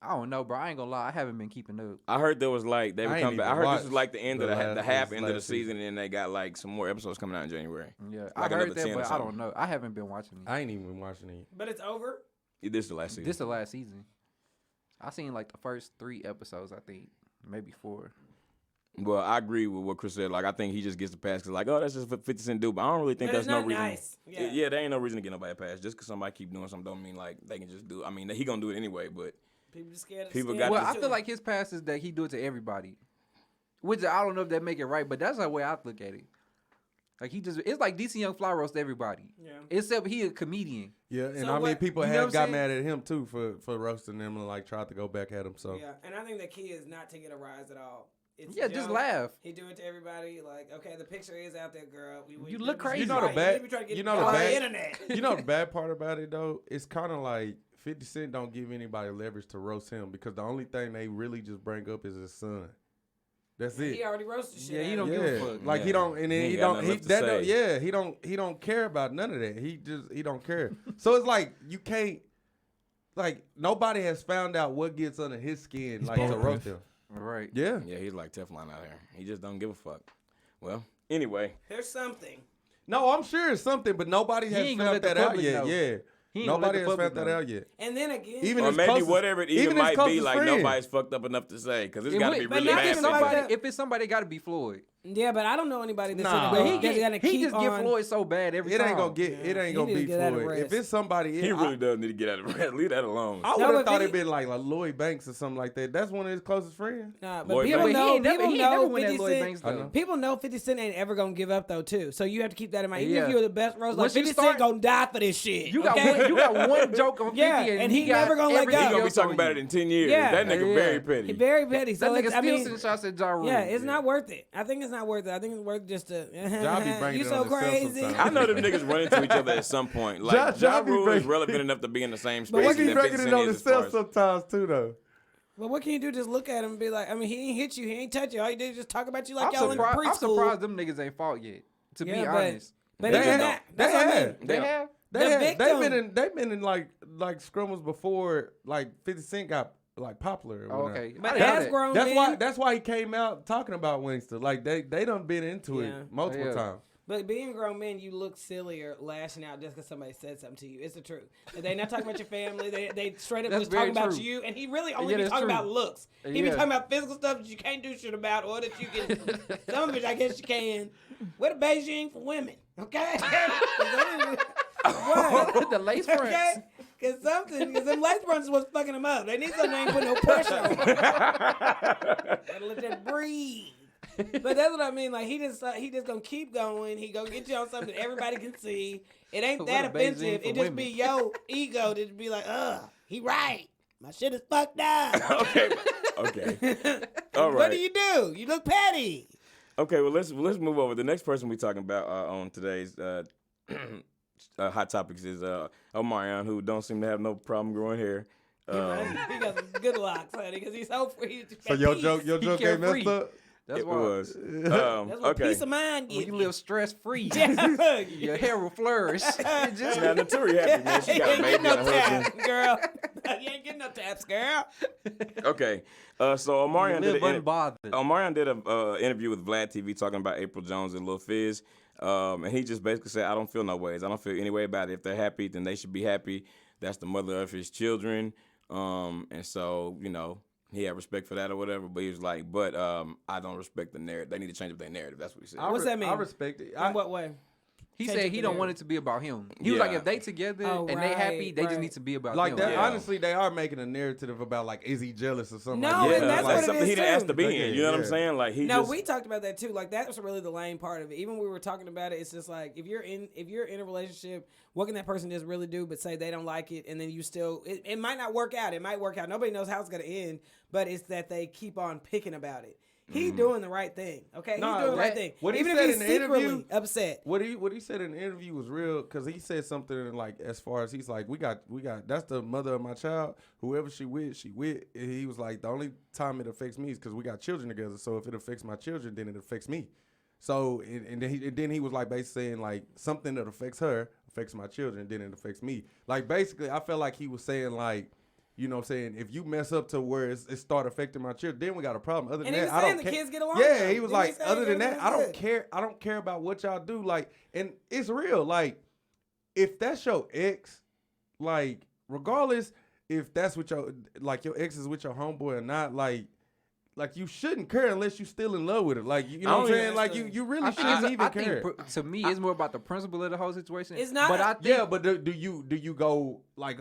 I don't know, bro. I ain't gonna lie. I haven't been keeping up. I heard there was like they would I come ain't back. I even heard this was like the watched end of the the half last end of the last season, and then they got like some more episodes coming out in January. Yeah, Like I heard another that, 10 or but I something. don't know. I haven't been watching it. I ain't even watching it. But it's over. This is the last season. This the last season. I seen like the first 3 episodes. I think maybe 4. Well, I agree with what Chris said. Like, I think he just gets the pass because, like, oh, that's just what 50 Cent do. But I don't really think But that's it's no not reason. nice. Yeah. Yeah, there ain't no reason to get nobody a pass. Just because somebody keep doing something don't mean, like, they can just do it. I mean, he going to do it anyway, but People just scared. People scared got to Well, I do feel it. like his pass is that he do it to everybody, which I don't know if that make it right, but that's the way I look at it. Like it's like DC Young Fly roast everybody, Yeah. except he a comedian. Yeah, and So I mean, what- people you know have what got I'm mad at him too for roasting them and like tried to go back at him. So Yeah, and I think the key is not to get a rise at all. It's Yeah, a just joke. laugh. He do it to everybody. Like, okay, the picture is out there, girl. You look crazy. You know the Right, bad- we try to get you it know the on bad- internet. you know the bad part about it though, it's kind of like 50 Cent don't give anybody leverage to roast him because the only thing they really just bring up is his son. That's it. He already roasted shit. Yeah, he out don't of give him. a fuck. Like Yeah. he don't, and then He he ain't got don't. nothing He left to that say. don't, yeah, he don't care about none of that. He don't care. So it's like you can't, like nobody has found out what gets under his skin, He's like to bulletproof. roast him. Right. Yeah, yeah, he's like Teflon out here. He just don't give a fuck. Well, anyway. There's something. no, I'm sure it's something, but nobody He has ain't gonna found let the that out public yet. know. Yeah, He ain't gonna let nobody the has public found that know. out yet. And then again, Even Or his maybe closest- whatever it even even his might be, closest like, friend. nobody's fucked up enough to say. Because it's got to be but really not bad. even for somebody people. that- If it's somebody, got to be Floyd. yeah, but I don't know anybody that's Nah. in But the he that's gonna he keep just get on. Floyd so bad every It time. ain't gonna get. It He ain't gonna need to be get out of Floyd. rest. If it's somebody, He really does need to get out of rest. Leave that alone. I No, would have but thought he- it'd been like Lloyd Banks or something like that. That's one of his closest friends. Nah, but Lloyd people Banks. But he know. ain't never, People he ain't never know win that 50 Lloyd Cent. Banks I though. know. People know 50 Cent ain't ever gonna give up though too. So you have to keep that in mind. Even Yeah. if you're the best roast, like Once you 50 start- Cent gonna die for this shit. You got okay? one. You got one joke on 50, Yeah, and, and he he got never gonna let everything go. He gonna be else talking on about you. it in 10 years. Yeah. That nigga Yeah. very petty. Very petty. So That nigga it's, I still mean, sending shots at Ja Rule. yeah, it's not worth it. I think it's not worth it. I think it's worth just to. Ja be bringing you it so on himself crazy. sometimes. I know them niggas run into each other at some point. Like, Ja Ja be Rule is breaking- relevant enough to be in the same But space. what as he that breaking 50 it Cent on is as far himself as- sometimes too, though. But what can you do? Just look at him and be like, I mean, he ain't hit you. He ain't touch you. All you did is just talk about you like y'all in I'm preschool. surprised them niggas ain't fought yet. To be Yeah, honest, But They even have. that, They that's what I mean. have. they Yeah. have. The They've victim- been in like scrummers before like 50 Cent got like popular. or Oh, whatever. okay, But I didn't know as that. grown men, That's why he came out talking about Winston. Like they done been into Yeah. it multiple Yeah. times. but being grown men, you look sillier lashing out just because somebody said something to you. It's the truth. They not talking about your family. They straight up That's just talking very about true. you. And he really only Yeah, be that's talking true. about looks. He be Yeah. talking about physical stuff that you can't do shit about, or that you can. Some of it, I guess you can. Wear the Beijing for women, okay? What? The lace fronts. Okay? Because them lace fronts is what's fucking them up. They need something that ain't put no pressure on. Gotta let that breathe. But that's what I mean. Like he just gonna keep going. He gonna get you on something that everybody can see. It ain't What that a Beijing offensive. for It just be women. your ego that be like, he right. My shit is fucked up. Okay. All right. What do? You look petty. Okay, well let's move over. The next person we're talking about on today's hot topics is Omarion, who don't seem to have no problem growing hair. He got some good locks, honey, because he's so free. So your joke ain't messed carefree. up. That's It why. was. That's what Okay. peace of mind gives When you live stress free, Yeah. your hair will flourish. Just Now, Naturi happy, man. She You got a ain't baby getting and no a husband. taps, girl. You ain't getting no taps, girl. Okay. So Omarion live did unbothered. Omarion did a interview with Vlad TV talking about April Jones and Lil Fizz. And he just basically said, I don't feel no ways. I don't feel any way about it. If they're happy, then they should be happy. That's the mother of his children. And so, he had respect for that or whatever. But he was like, I don't respect the narrative. They need to change up their narrative. That's what he said. What's that mean? I respect it. In what way? He Change said up he the don't want narrative. it to be about him. He was like, Yeah. if they together Oh, and they happy, right, they just right. need to be about Like them. that, Yeah. honestly, they are making a narrative about like, is he jealous or something? No, like that. and that's like what it something is, he didn't ask too. to be Okay, in. You know what I'm yeah. saying? Like he No, just we talked about that too. Like that was really the lame part of it. Even when we were talking about it, it's just like if you're in a relationship, what can that person just really do but say they don't like it, and then you still it might not work out. It might work out. Nobody knows how it's gonna end, but it's that they keep on picking about it. He doing the right thing. Okay, Nah, he's doing the right that- thing. what he Even said if he's in the interview- secretly upset. What he said in the interview was real because he said something like as far as he's like we got that's the mother of my child, whoever she with. And he was like the only time it affects me is because we got children together, so if it affects my children then it affects me. So and then he was like basically saying like something that affects her affects my children, then it affects me. Like basically I felt like he was saying like, you know what I'm saying, if you mess up to where it start affecting my children, then we got a problem. Other than And he that, was I saying don't the care. kids get along Yeah, now. he was Didn't like, he say other than that, everything's I don't good? care. I don't care about what y'all do. Like, and it's real. Like, if that's your ex, like, regardless if that's what your ex is with your homeboy or not, like you shouldn't care unless you still in love with it. Like, you know what I'm saying? Like, you really shouldn't even care. To me, it's more about the principle of the whole situation. It's not- But I think, Yeah, but do you go like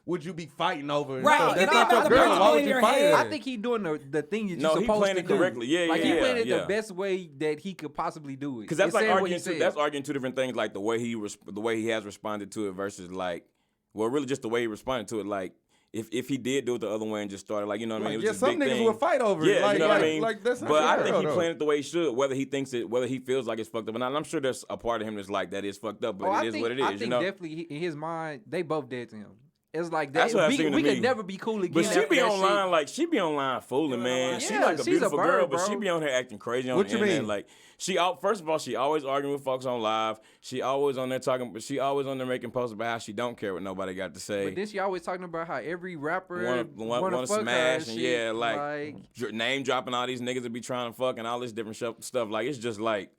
would you be fighting over it? Right, So it that's could be not about your the girl. principle Why would in you your fight head. her? I think he doing the thing you're No, he supposed playing to it do. correctly. Yeah, like yeah, he playing it yeah. the best way that he could possibly do it. because that's It's like saying what arguing he two. said. That's arguing two different things. Like the way he has responded to it versus like, well, really just the way he responded to it. Like if he did do it the other way and just started like, you know what I mean? It was Yeah, just some big niggas thing. will fight over it. Yeah, Like, you know what I like- mean. like, that's not but I your think girl, he though. playing it the way he should. Whether he feels like it's fucked up or not. And I'm sure there's a part of him that's like that is fucked up, but I it is think, what it I is. think You know. definitely in his mind, they both dead to him. It's like That's that. what it We seemed to could me. never be cool again. But she after be that online shit. like she be online fooling, man. She Yeah, like a she's a beautiful bird, girl, but she bro. be on here acting crazy on What the you internet. mean? Like first of all, she always arguing with folks on live. She always on there talking, but she always on there making posts about how she don't care what nobody got to say. But then she always talking about how every rapper Want wanna to fuck her smash and and shit. yeah, like name dropping all these niggas that be trying to fuck and all this different stuff. Like it's just like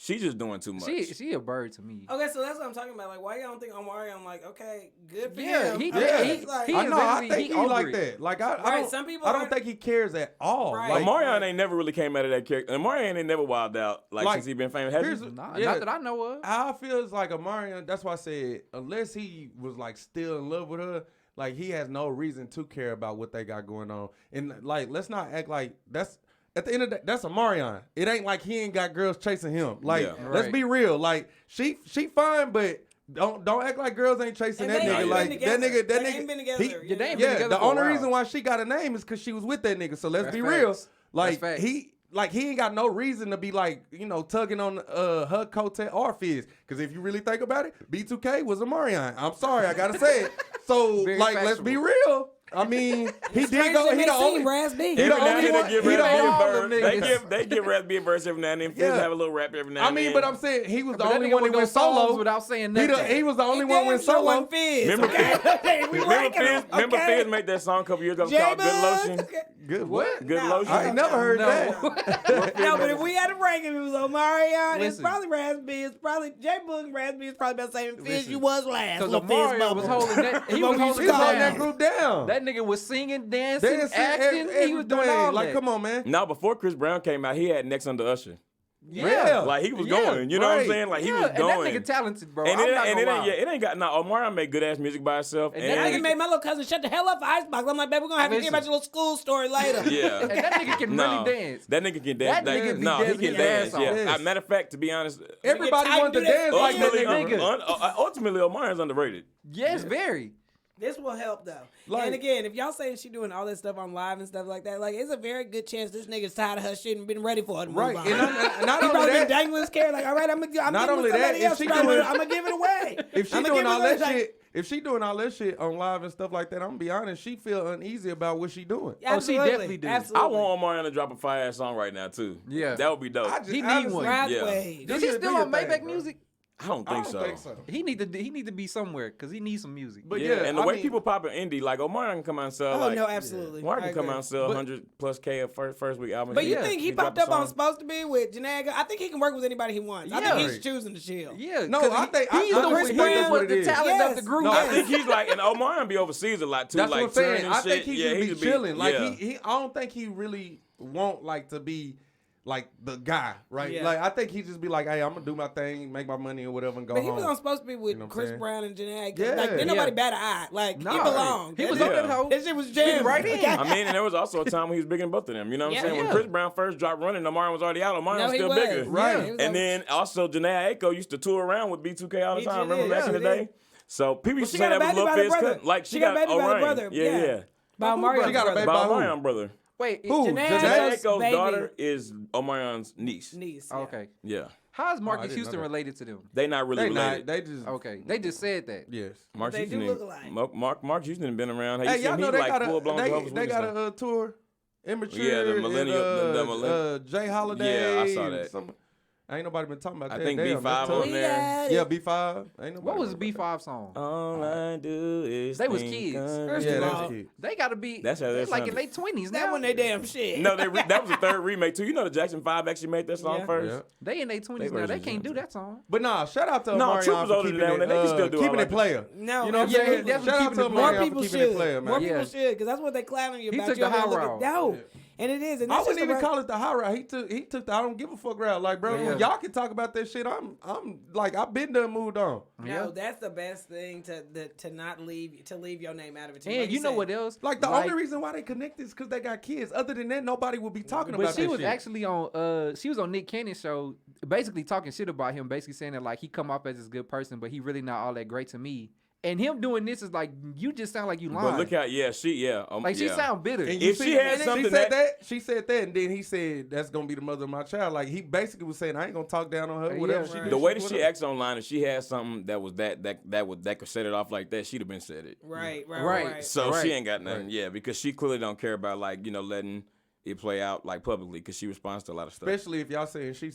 she just doing too much. she a bird to me. Okay, so that's what I'm talking about. Like, why y'all don't think Omarion? Like, okay, good for Yeah, him. he- Okay, he- like, he I know. I eventually- think he he over like it. that. Like I Right, don't. some people I don't aren't- think he cares at all. Right. Like, Omarion ain't never really came out of that character. Omarion ain't never wilded out like since he been famous. Has here's- he? Nah, Yeah. not that I know of. How I feel is like Omarion. That's why I said unless he was like still in love with her, like he has no reason to care about what they got going on. And like, let's not act like that's. At the end of the day, that's Omarion. It ain't like he ain't got girls chasing him. Like, Yeah. let's Right. be real. Like, she fine, but don't act like girls ain't chasing And that they nigga. ain't Like been that together. nigga, that They nigga. ain't been together. he- Yeah, they ain't been yeah, together the for a only while. reason why she got a name is because she was with that nigga. So let's That's be facts. real. Like facts. he ain't got no reason to be like, you know, tugging on her coattail or Fizz. Because if you really think about it, B2K was Omarion. I'm sorry, I gotta say it. So Very like, let's be real. I mean, he did go. He the only. Raspy. He Every the now and only then one. they give He the Raspy a only verse. one. They give Raspy a verse every now and then. Fizz Yeah. have a little rap every now I and then. mean, but I'm saying he was the But that only nigga one would that go went songs solo. without saying He nothing. was the only one went solo. Fizz. Remember- Okay, we ranking him. Remember Okay. Fizz made that song a couple years ago J-Bug. called Good Lotion? Okay. Good what? Good No. Lotion? I ain't never heard No. that. No, but if we had to rank him, it was Omarion. It's Listen. probably Raspy. It's probably J-Boog and Raspy. It's probably about the same Fizz. Listen. You was last. Because Little Fizz Omarion was bubble. holding that. He What was we holding He's call holding that? that group down. That nigga was singing, dancing, Dancing, acting. He was doing everything. all Like, that. come on, man. No, before Chris Brown came out, he had Next Under Usher. Yeah. Like he was Yeah, going. You know what I'm right. saying? Like he Yeah, was going. and that nigga talented, bro. And I'm it, not and gonna it ain't, lie. yeah, it ain't got no. Omarion made good ass music by himself. And And, that I can make my little cousin shut the hell up for Icebox. I'm like, baby, we're gonna have to hear Listen. about your little school story later. yeah. And that nigga can No, really dance. that nigga can dance. That nigga be no, he dancing can his dance. ass off. Yeah. Yes. Matter of fact, to be honest, Everybody Nigga, wanted to do that. dance like that ultimately, nigga. ultimately, Omarion's underrated. Yes, very. This will help though. Like- and again, if y'all saying she doing all this stuff on live and stuff like that, like it's a very good chance this nigga's tired of her shit and been ready for her to move Right. on. And not He only probably been that, dangling his carrot like, all right, I'm Not giving only that, somebody if else she I'm doing- gonna give it away. if she I'ma doing give all it that away. shit, if she doing all that shit on live and stuff like that, I'm gonna be honest, she feel uneasy about what she doing. Absolutely. definitely do. Absolutely. I want Omarion to drop a fire ass song right now too. Yeah. that would be dope. I just, He need honestly, one. Ride Yeah. wave. Is Do he your still on thing, Maybach bro. Music? I don't I think don't so. think so. He need to be somewhere because he needs some music. But Yeah, and the I way mean- people pop in indie, like Omarion can come out and sell. Oh like, no, absolutely. Omarion I can come agree. out and sell But- 100+ K of first week album. But you Yeah, think he dropped popped a up on song. Supposed to Be with Janaga? I think he can work with anybody he wants. I Yeah. think he's choosing to chill. Yeah, No, 'cause I think- I he's honestly the think one that's what with it the is. talent of the Yes. group. No, I think he's like, and Omarion be overseas a lot too. That's like what I'm saying. touring and I think shit. he yeah, just he be just chilling. Like yeah. he, I don't think he really want like to be like the guy, right? Yeah. Like I think he just be like, hey, I'm gonna do my thing, make my money or whatever, and go But he home. was on supposed to be with You know what I'm Chris saying? Brown and Janae. Yeah. Like, didn't nobody Yeah. bat an eye. Like, Nah, he belonged. He was Yeah. on that hoe. That shit was jamming. right in. I mean, and there was also a time when he was bigger than both of them. You know what I'm saying? Yeah. When Chris Brown first dropped Running, Omarion was already out. Omarion No, was he still was. bigger. Right. Yeah, he was And on- then also Janae Aiko used to tour around with B2K all the He time. did, Remember back in the he day? did. So people used she to say got a that was baby Lil by the Fizz brother. cut. Like She got a baby by the Orion. brother. Yeah. By Omarion. She got a baby By by who? Omarion brother. Wait, Who? Janae Janae Aiko's Aiko's baby. daughter is Omarion's niece. Niece. Yeah. okay. Yeah. How is I Marcus didn't Houston know that. related to them? They not really They related. not. They just Okay, they just said that. yes. Mark They do Houston, look alike. Mark Houston has been around. Hey, y'all know they like got full blown they got a tour. Immature. Yeah, the millennial- the millennial- Jay Holiday. Yeah, I saw that. Ain't nobody been talking about I that. think Damn, B5 that tour. on there. Yeah, B5. Ain't nobody. What was talking about B5 song? All I do is They was think kids. of First you. that. of Yeah, all, that's cute. They gotta be. That's how they're that like in sounded. their 20s now. That one they damn shit. No, that was the third remake too. You know the Jackson 5 actually made that song Yeah. first. Yeah. They in their 20s They now. They versions can't do of that song. But nah, shout out to No, Omarion Troop was for older keeping than it, that. They can still do all keeping like it player. No, You know what I'm yeah, saying? he definitely Shout out keeping to it player. More Omarion people for keeping it should. player, More man. people Yeah. should, because that's what they clowning you He about. took You the over there high looking route. dope. Yeah. And it is. And I that's wouldn't just even the call it the high route. He took the I don't give a fuck route. Like, bro, Yeah. y'all can talk about that shit. I'm like I've been done, moved on. No, that's the best thing to not leave your name out of it. Too. And Like you know said. what else? Like the only reason why they connected is because they got kids. Other than that, nobody would be talking But about she that was shit. actually on she was on Nick Cannon's show, basically talking shit about him, basically saying that like he come off as this good person, but he really not all that great to me. And him doing this is like you just sound like you lying. But look how like she yeah. sound bitter. And you If see, she had and something she said that- she said that, and then he said that's gonna be the mother of my child. Like he basically was saying, I ain't gonna talk down on her. Yeah, Whatever she right. did, The way that she she whatever. acts online, if she had something that was that could set it off like that, she'd have been said it. Right. Right. So Right. she ain't got nothing. Right. Yeah, because she clearly don't care about like letting it play out like publicly because she responds to a lot of stuff. Especially if y'all saying she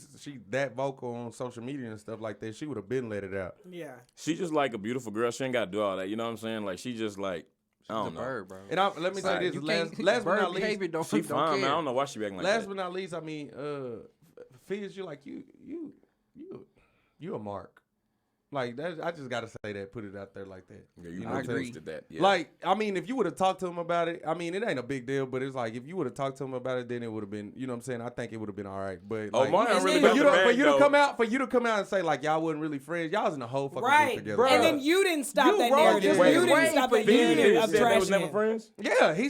that vocal on social media and stuff like that, she would have been let it out. Yeah. She just like a beautiful girl. She ain't got to do all that. You know what I'm saying? Like she just like I The don't know. bird, bro. And let me say Like, this: you last can't- but bird not least, behavior don't She don't fine, care. man. I don't know why she be acting like last that. but not least, I mean, Fizz, you like you a mark. Like that, I just gotta say that, put it out there like that. Yeah, You know I what I'm saying? agree. Did that. Yeah. Like, I mean, if you would have talked to him about it, I mean, it ain't a big deal, but it's like if you would have talked to him about it, then it would have been, you know what I'm saying? I think it would have been all right. But like, Omarion really for got you the for bag, you to though. come out and say like y'all wasn't really friends, y'all was in a whole fucking group Right. together. And then you didn't stop You that wrong. narrative. Wait, You didn't wait, stop but that you narrative Fizz of said they was trashing never him. friends. yeah, he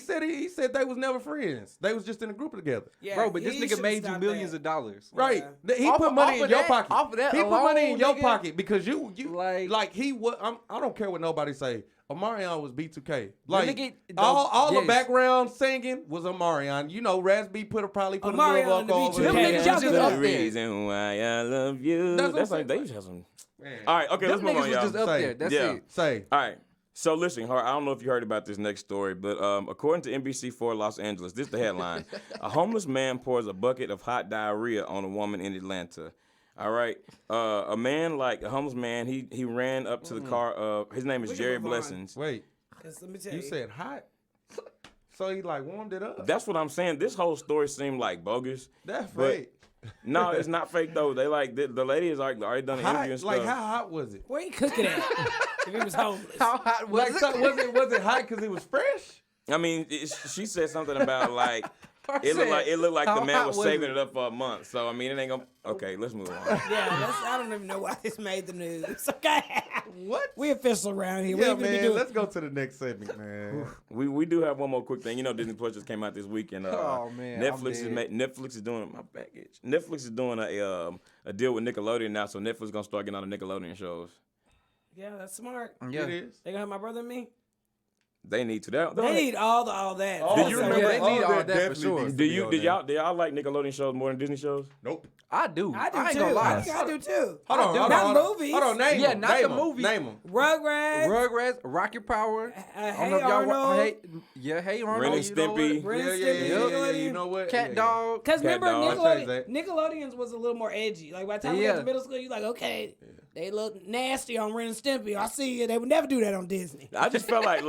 said they was never friends. They was just in a group together. Yeah, Bro, but this he nigga should've made you stopped millions that. of dollars. Right. Yeah. He Off put of- money off in of your that- pocket. off of that he put money in alone, your nigga. pocket because you Like- he was. I don't care what nobody say. Omarion was B2K. Like nigga- all the yes. background singing was Omarion. You know, Raz B probably put Omarion a little and the vocal over B2K. Them there. niggas Yeah, just that's up The there. reason why I love you. That's what That's I'm like they saying. just have some. Man. All right, okay, Them let's move niggas on, was just y'all. up Say, there. That's yeah. it. Say. All right. So listen, I don't know if you heard about this next story, but according to NBC4 Los Angeles, this is the headline: a homeless man pours a bucket of hot diarrhea on a woman in Atlanta. All right, a man like a homeless man, he ran up to the car. His name is We can Jerry move on. Blessings. Wait, 'Cause let me tell you said hot? So he like warmed it up. That's what I'm saying. This whole story seemed like bogus. That's but- fake. No, it's not fake though. They like the lady has already done an Hot, interview and stuff. like how hot was it? Where he cooking at? If he was homeless. How hot was Like it? so, was it hot because it was fresh? I mean, she said something about like I it looked like how the man hot was was saving it? it up for a month. So I mean, it ain't gonna. Okay, let's move on. Yeah, I don't even know why this made the news. Okay. What? We official around here. Yeah, we ain't gonna be man. doing. Let's go to the next segment, man. We do have one more quick thing. You know, Disney Plus just came out this week, and Oh, man, Netflix is doing my package. Netflix is doing a deal with Nickelodeon now, so Netflix is gonna start getting on the Nickelodeon shows. Yeah, that's smart. Yeah. It is. They gonna have my brother and me. They need to. They need all that. Did you remember- they need all that for definitely sure. needs to Do be you on did there. y'all like Nickelodeon shows more than Disney shows? Nope. I do. I do ain't too. gonna lie. I think I do too. Hold on, hold Not on, hold on. movies. Hold on, name Yeah, them. not Name the them. movies. Name them. Rugrats. Rugrats, Rocket Power. Hey Hey Arnold. Hey Arnold. Ren and you know what? Stimpy. Ren and Yeah, Stimpy, yeah. Nickelodeon. You know what? Cat Yeah. Dog. Because remember, Dog. I changed Nickelodeon's was a little more edgy. Like by the time we got Yeah. to middle school, you like, okay, they look nasty on Ren and Stimpy. I see you. They would never do that on Disney. I just felt like the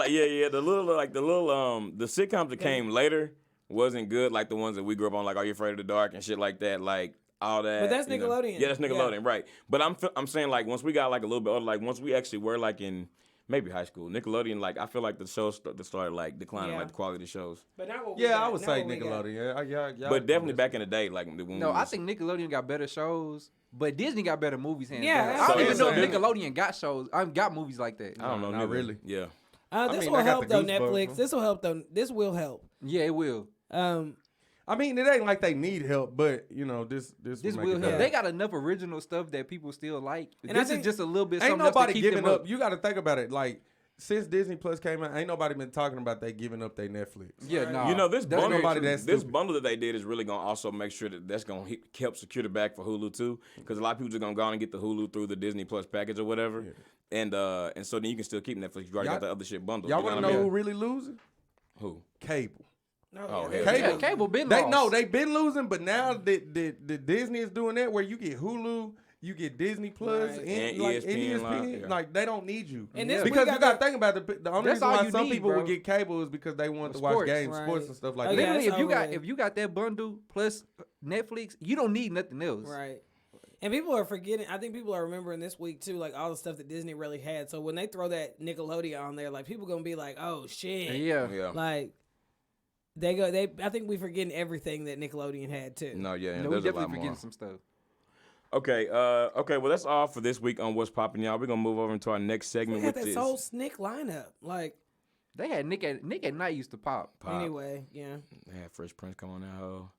sitcoms that came later wasn't good like the ones that we grew up on, like Are You Afraid of the Dark and shit like that, like all that. But that's you know. Nickelodeon. Yeah, that's Nickelodeon, right? But I'm saying like once we got like a little bit older, like once we actually were like in maybe high school. Nickelodeon, like I feel like the shows started like declining, Yeah. like the quality of shows. But not what we Yeah, got, I would not say what we got. Nickelodeon. Yeah. But definitely back in the day, like when No, we I was- think Nickelodeon got better shows, but Disney got better movies. Hands Yeah, down. I don't so even know if it's- Nickelodeon got shows. Got movies like that. I don't know, Not neither. really. Yeah. This mean, will I got help the though, Goosebumps Netflix. one. This will help though. This will help. Yeah, it will. I mean, it ain't like they need help, but you know, this This make will it help. better. They got enough original stuff that people still like. And I This is think- just a little bit. Ain't something else to nobody keep giving them up. You got to think about it. Like since Disney Plus came out, ain't nobody been talking about they giving up their Netflix. Yeah, nah. You know, this That's bundle, nobody that's this stupid. bundle that they did is really gonna also make sure that that's gonna help secure the bag for Hulu too, because a lot of people just gonna go on and get the Hulu through the Disney Plus package or whatever, and so then you can still keep Netflix. You already got the other shit bundled. Y'all you want to what I know mean? who really losing? Who? Cable. No, Oh, yeah, hell Yeah, Cable. cable been lost. They've been losing, but now the Disney is doing that where you get Hulu, you get Disney Plus, Right. And like ESPN Live, yeah. like they don't need you. And this- because we you got got to that- think about the only That's reason all why you some need, people bro. would get cable is because they want to Sports. watch games, Right. sports and stuff like Oh, that. yeah. Literally, that's if overrated. you got that bundle plus Netflix, you don't need nothing else. Right. And people are forgetting. I think people are remembering this week too, like all the stuff that Disney really had. So when they throw that Nickelodeon on there, like people gonna be like, "Oh shit!" Yeah. Yeah. Like I think we forgetting everything that Nickelodeon had too. No, yeah, No, we there's a lot definitely more. forgetting some stuff. Okay, well that's all for this week on What's Poppin', y'all. We're gonna move over into our next We segment, had which that is whole Snick lineup. Like They had Nick at Night used to pop. Pop. anyway, yeah. They had Fresh Prince come on that hoe.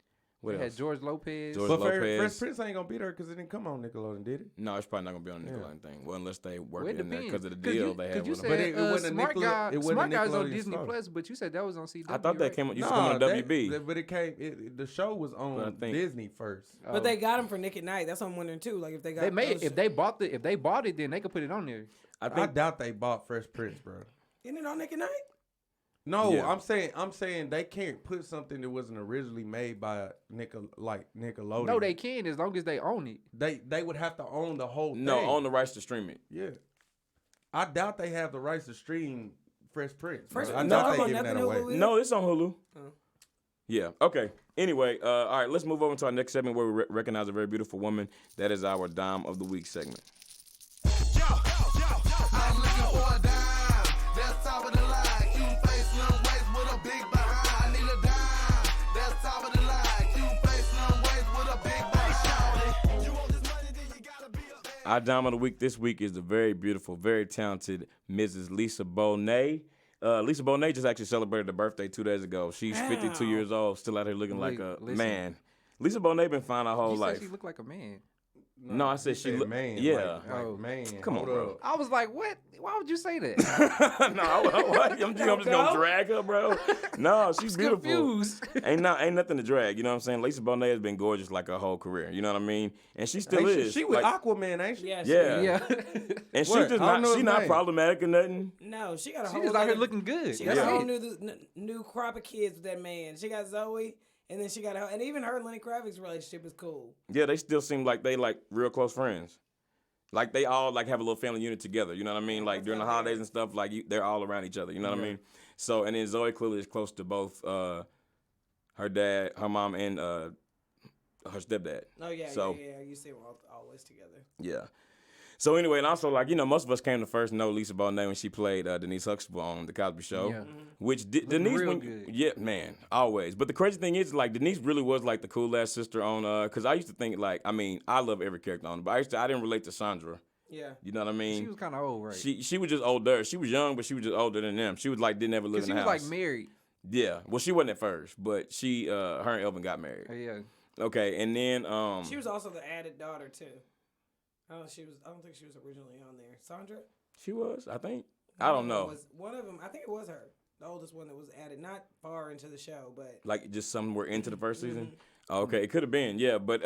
What They else? had George Lopez. George But Lopez. Fresh Prince ain't gonna be there because it didn't come on Nickelodeon, did it? No, it's probably not gonna be on the Nickelodeon thing. Well, unless they work Well, it in there depends. because of the deal they had you with said them. But it wasn't a Smart Nickelode- it wasn't a Smart Guy's on Nickelodeon Disney star. Plus, but you said that was on CW. I thought that right? came used to come on WB. But it came. The show was But I on think- Disney first. Oh. But they got him for Nick at Night. That's what I'm wondering too. Like if they got They made those- if they bought it, then they could put it on there. I I think doubt they bought Fresh Prince, bro. Isn't it on Nick at Night? No, Yeah. I'm saying they can't put something that wasn't originally made by Nickelodeon. No, they can as long as they own it. They would have to own the whole thing. no on the rights to stream it. Yeah. I doubt they have the rights to stream Fresh Prince. Fresh bro. I Prince, doubt no, they on giving that nothing away. Hulu? No, it's on Hulu. Oh. Yeah. Okay. Anyway, all right. Let's move over to our next segment where we recognize a very beautiful woman. That is our Dime of the Week segment. I'm looking for a dime. That's top of the line. Cute face, little waist with a big behind. I need a dime. That's top of the line. Cute face, little waist with a big behind. You want this money, then you gotta be a Our Dime of the Week this week is the very beautiful, very talented Mrs. Lisa Bonet. Lisa Bonet just actually celebrated her birthday 2 days ago. She's 52 years old, still out here looking like a Listen. man. Lisa Bonet been fine her whole You life. said she looked like a man. No, I said You she said look. man. Yeah. Like man. Come on, Hold bro. up. I was like, what? Why would you say that? I'm just gonna drag her, bro. No, she's beautiful. Confused. Ain't nothing to drag. You know what I'm saying? Lisa Bonet has been gorgeous like her whole career. You know what I mean? And she still Ain't is. She with like, Aquaman, ain't she? Yeah. Yeah. yeah. and she What? just I don't know she his not name. problematic or nothing. No, she got a She whole was out here other- looking good. She got That's a whole it. new crop of kids with that man. She got Zoe, and then she got and even her and Lenny Kravitz's relationship is cool. Yeah, they still seem like they like real close friends. Like they all like have a little family unit together. You know what I mean? Like during the holidays and stuff, like they're all around each other. You know what I mean? So and then Zoe clearly is close to both her dad, her mom, and her stepdad. Oh yeah, So- yeah. You see them always together. Yeah. So anyway, and also like most of us came to first know Lisa Bonet when she played Denise Huxtable on The Cosby Show, Yeah. which Looking Denise, real when, good. yeah, man, always. But the crazy thing is, like Denise really was like the cool ass sister on, because I used to think like, I mean, I love every character on it, but I didn't relate to Sandra. Yeah. You know what I mean? She was kind of old, right? She was just older. She was young, but she was just older than them. She was like didn't ever live Because in she the was house. like married. Yeah. Well, she wasn't at first, but she her and Elvin got married. Oh, yeah. Okay, and then She was also the added daughter too. I don't think she was originally on there. Sandra. she was, I think. I don't know. One of them. I think it was her, the oldest one that was added, not far into the show, but Like just somewhere into the first season. Mm-hmm. Oh, okay, it could have been, yeah. But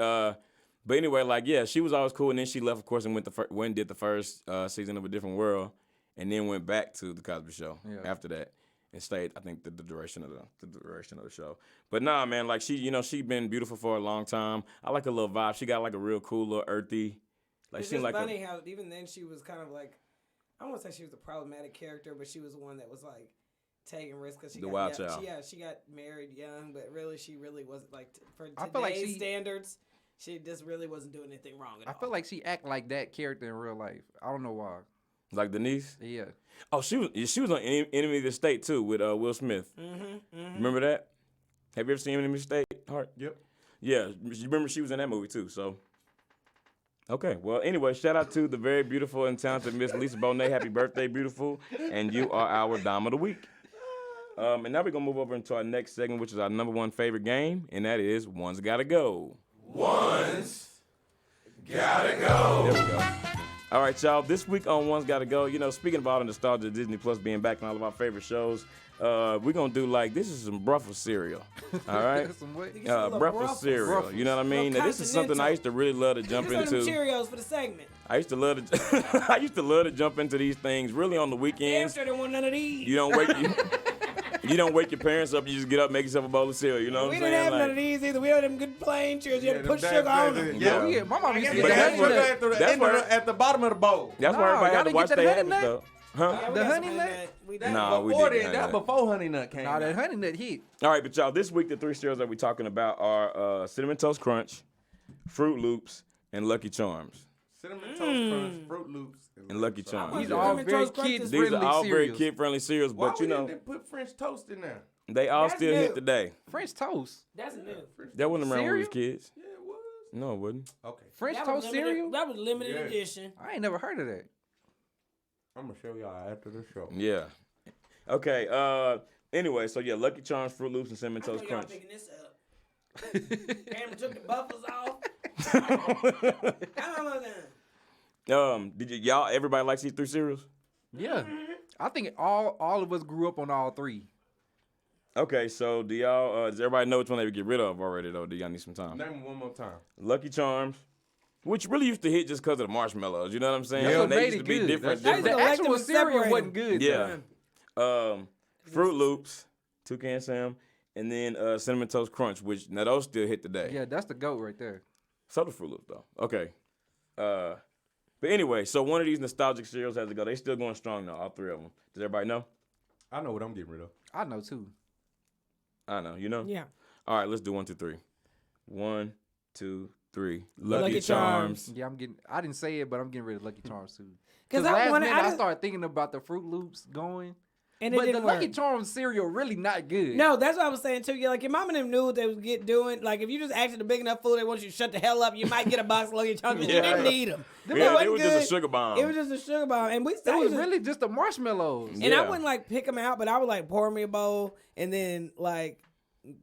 anyway, like yeah, she was always cool, and then she left, of course, and went and did the first season of A Different World, and then went back to the Cosby Show after that, and stayed. I think the duration of the show. But nah, man, like she been beautiful for a long time. I like her little vibe. She got like a real cool little earthy. Like it's she just like funny how even then she was kind of like, I don't want to say she was a problematic character, but she was the one that was like taking risks because she The got wild child. she got married young, but really she really wasn't like for I today's feel like standards. She just really wasn't doing anything wrong at I all. feel like she act like that character in real life. I don't know why. Like Denise? Yeah. Oh, she was on Enemy of the State too with Will Smith. Remember that? Have you ever seen Enemy of the State, Hart? Yep. Yeah, you remember she was in that movie too. So, okay. Well, anyway, shout out to the very beautiful and talented Miss Lisa Bonet. Happy birthday, beautiful! And you are our Dime of the Week. And now we're gonna move over into our next segment, which is our number one favorite game, and that is One's Gotta Go. One's gotta go. There we go. All right, y'all. This week on One's Gotta Go, speaking of all the nostalgia, Disney Plus being back on all of our favorite shows, we're going to do this is some breakfast cereal. All right? Some what? Breakfast cereal. You know what I mean? Now, this is something I used to really love to jump Some into. Cheerios for the segment. I used to love to jump into these things really on the weekends. Damn sure don't want none of these. You don't wake your parents up. You just get up, make yourself a bowl of cereal. You know what We I'm didn't saying? have none of these either. We had them good plain Cheerios. You had to put sugar on them. Yeah. Yeah, my mom used to But get that's the what- honey nut. At the bottom of the bowl. That's No, why everybody y'all had to didn't watch get their that habits, honey though. Huh? Yeah, we The got honey some nut? of We did. Nah, we Before didn't. then, that before Honey Nut came Nah, out. that honey nut hit. All right, but y'all, this week the three cereals that we're talking about are Cinnamon Toast Crunch, Fruit Loops, and Lucky Charms. Cinnamon Toast Crunch, Fruit Loops, And Lucky Charms. These Yeah. are all Cinnamon very Toast Crunch kid is- These are friendly all very cereals. kid-friendly cereals, Why but we didn't put French toast in there? they all That's still new. hit today. French toast. That's new. That wasn't around when we was Cereal? kids. Yeah, it was. No, it wasn't. Okay, French That was toast limited- cereal? That was limited Yeah. edition. I ain't never heard of that. I'm gonna show y'all after the show. Yeah. Okay. Anyway, so yeah, Lucky Charms, Fruit Loops, and Cinnamon I know Toast y'all Crunch. picking this up. Cameron took the buffers off. How long done? Did y'all everybody likes these three cereals? Yeah. I think all of us grew up on all three. Okay, so do y'all? Does everybody know which one they would get rid of already though? Do y'all need some time? Name them one more time. Lucky Charms, which really used to hit just because of the marshmallows. You know what I'm saying? That's what They made used it to be good. different. That's- The They used to actual elect them and cereal separate wasn't them. good. Yeah. though. Fruit Loops, Toucan Sam, and then Cinnamon Toast Crunch, which now those still hit today. Yeah, that's the goat right there. So do Fruit Loops though. Okay. But anyway, so one of these nostalgic cereals has to go. They still going strong now, all three of them. Does everybody know? I know what I'm getting rid of. I know too. I know. You know? Yeah. All right, let's do 1, 2, 3. 1, 2, 3. Lucky Charms. Yeah, I didn't say it, but I'm getting rid of Lucky Charms too. 'Cause Because I last wanted- minute I I just- started thinking about the Fruit Loops going. And it But the didn't Lucky work. Charms cereal really not good. No, that's what I was saying too. Yeah, like your mom and them knew what they was doing. Like if you just asked for the big enough food, they want you to shut the hell up. You might get a box of Lucky Charms, but you didn't need them. Yeah, it was just a sugar bomb. It was just a sugar bomb, and It was really just the marshmallows. And Yeah. I wouldn't like pick them out, but I would like pour me a bowl and then like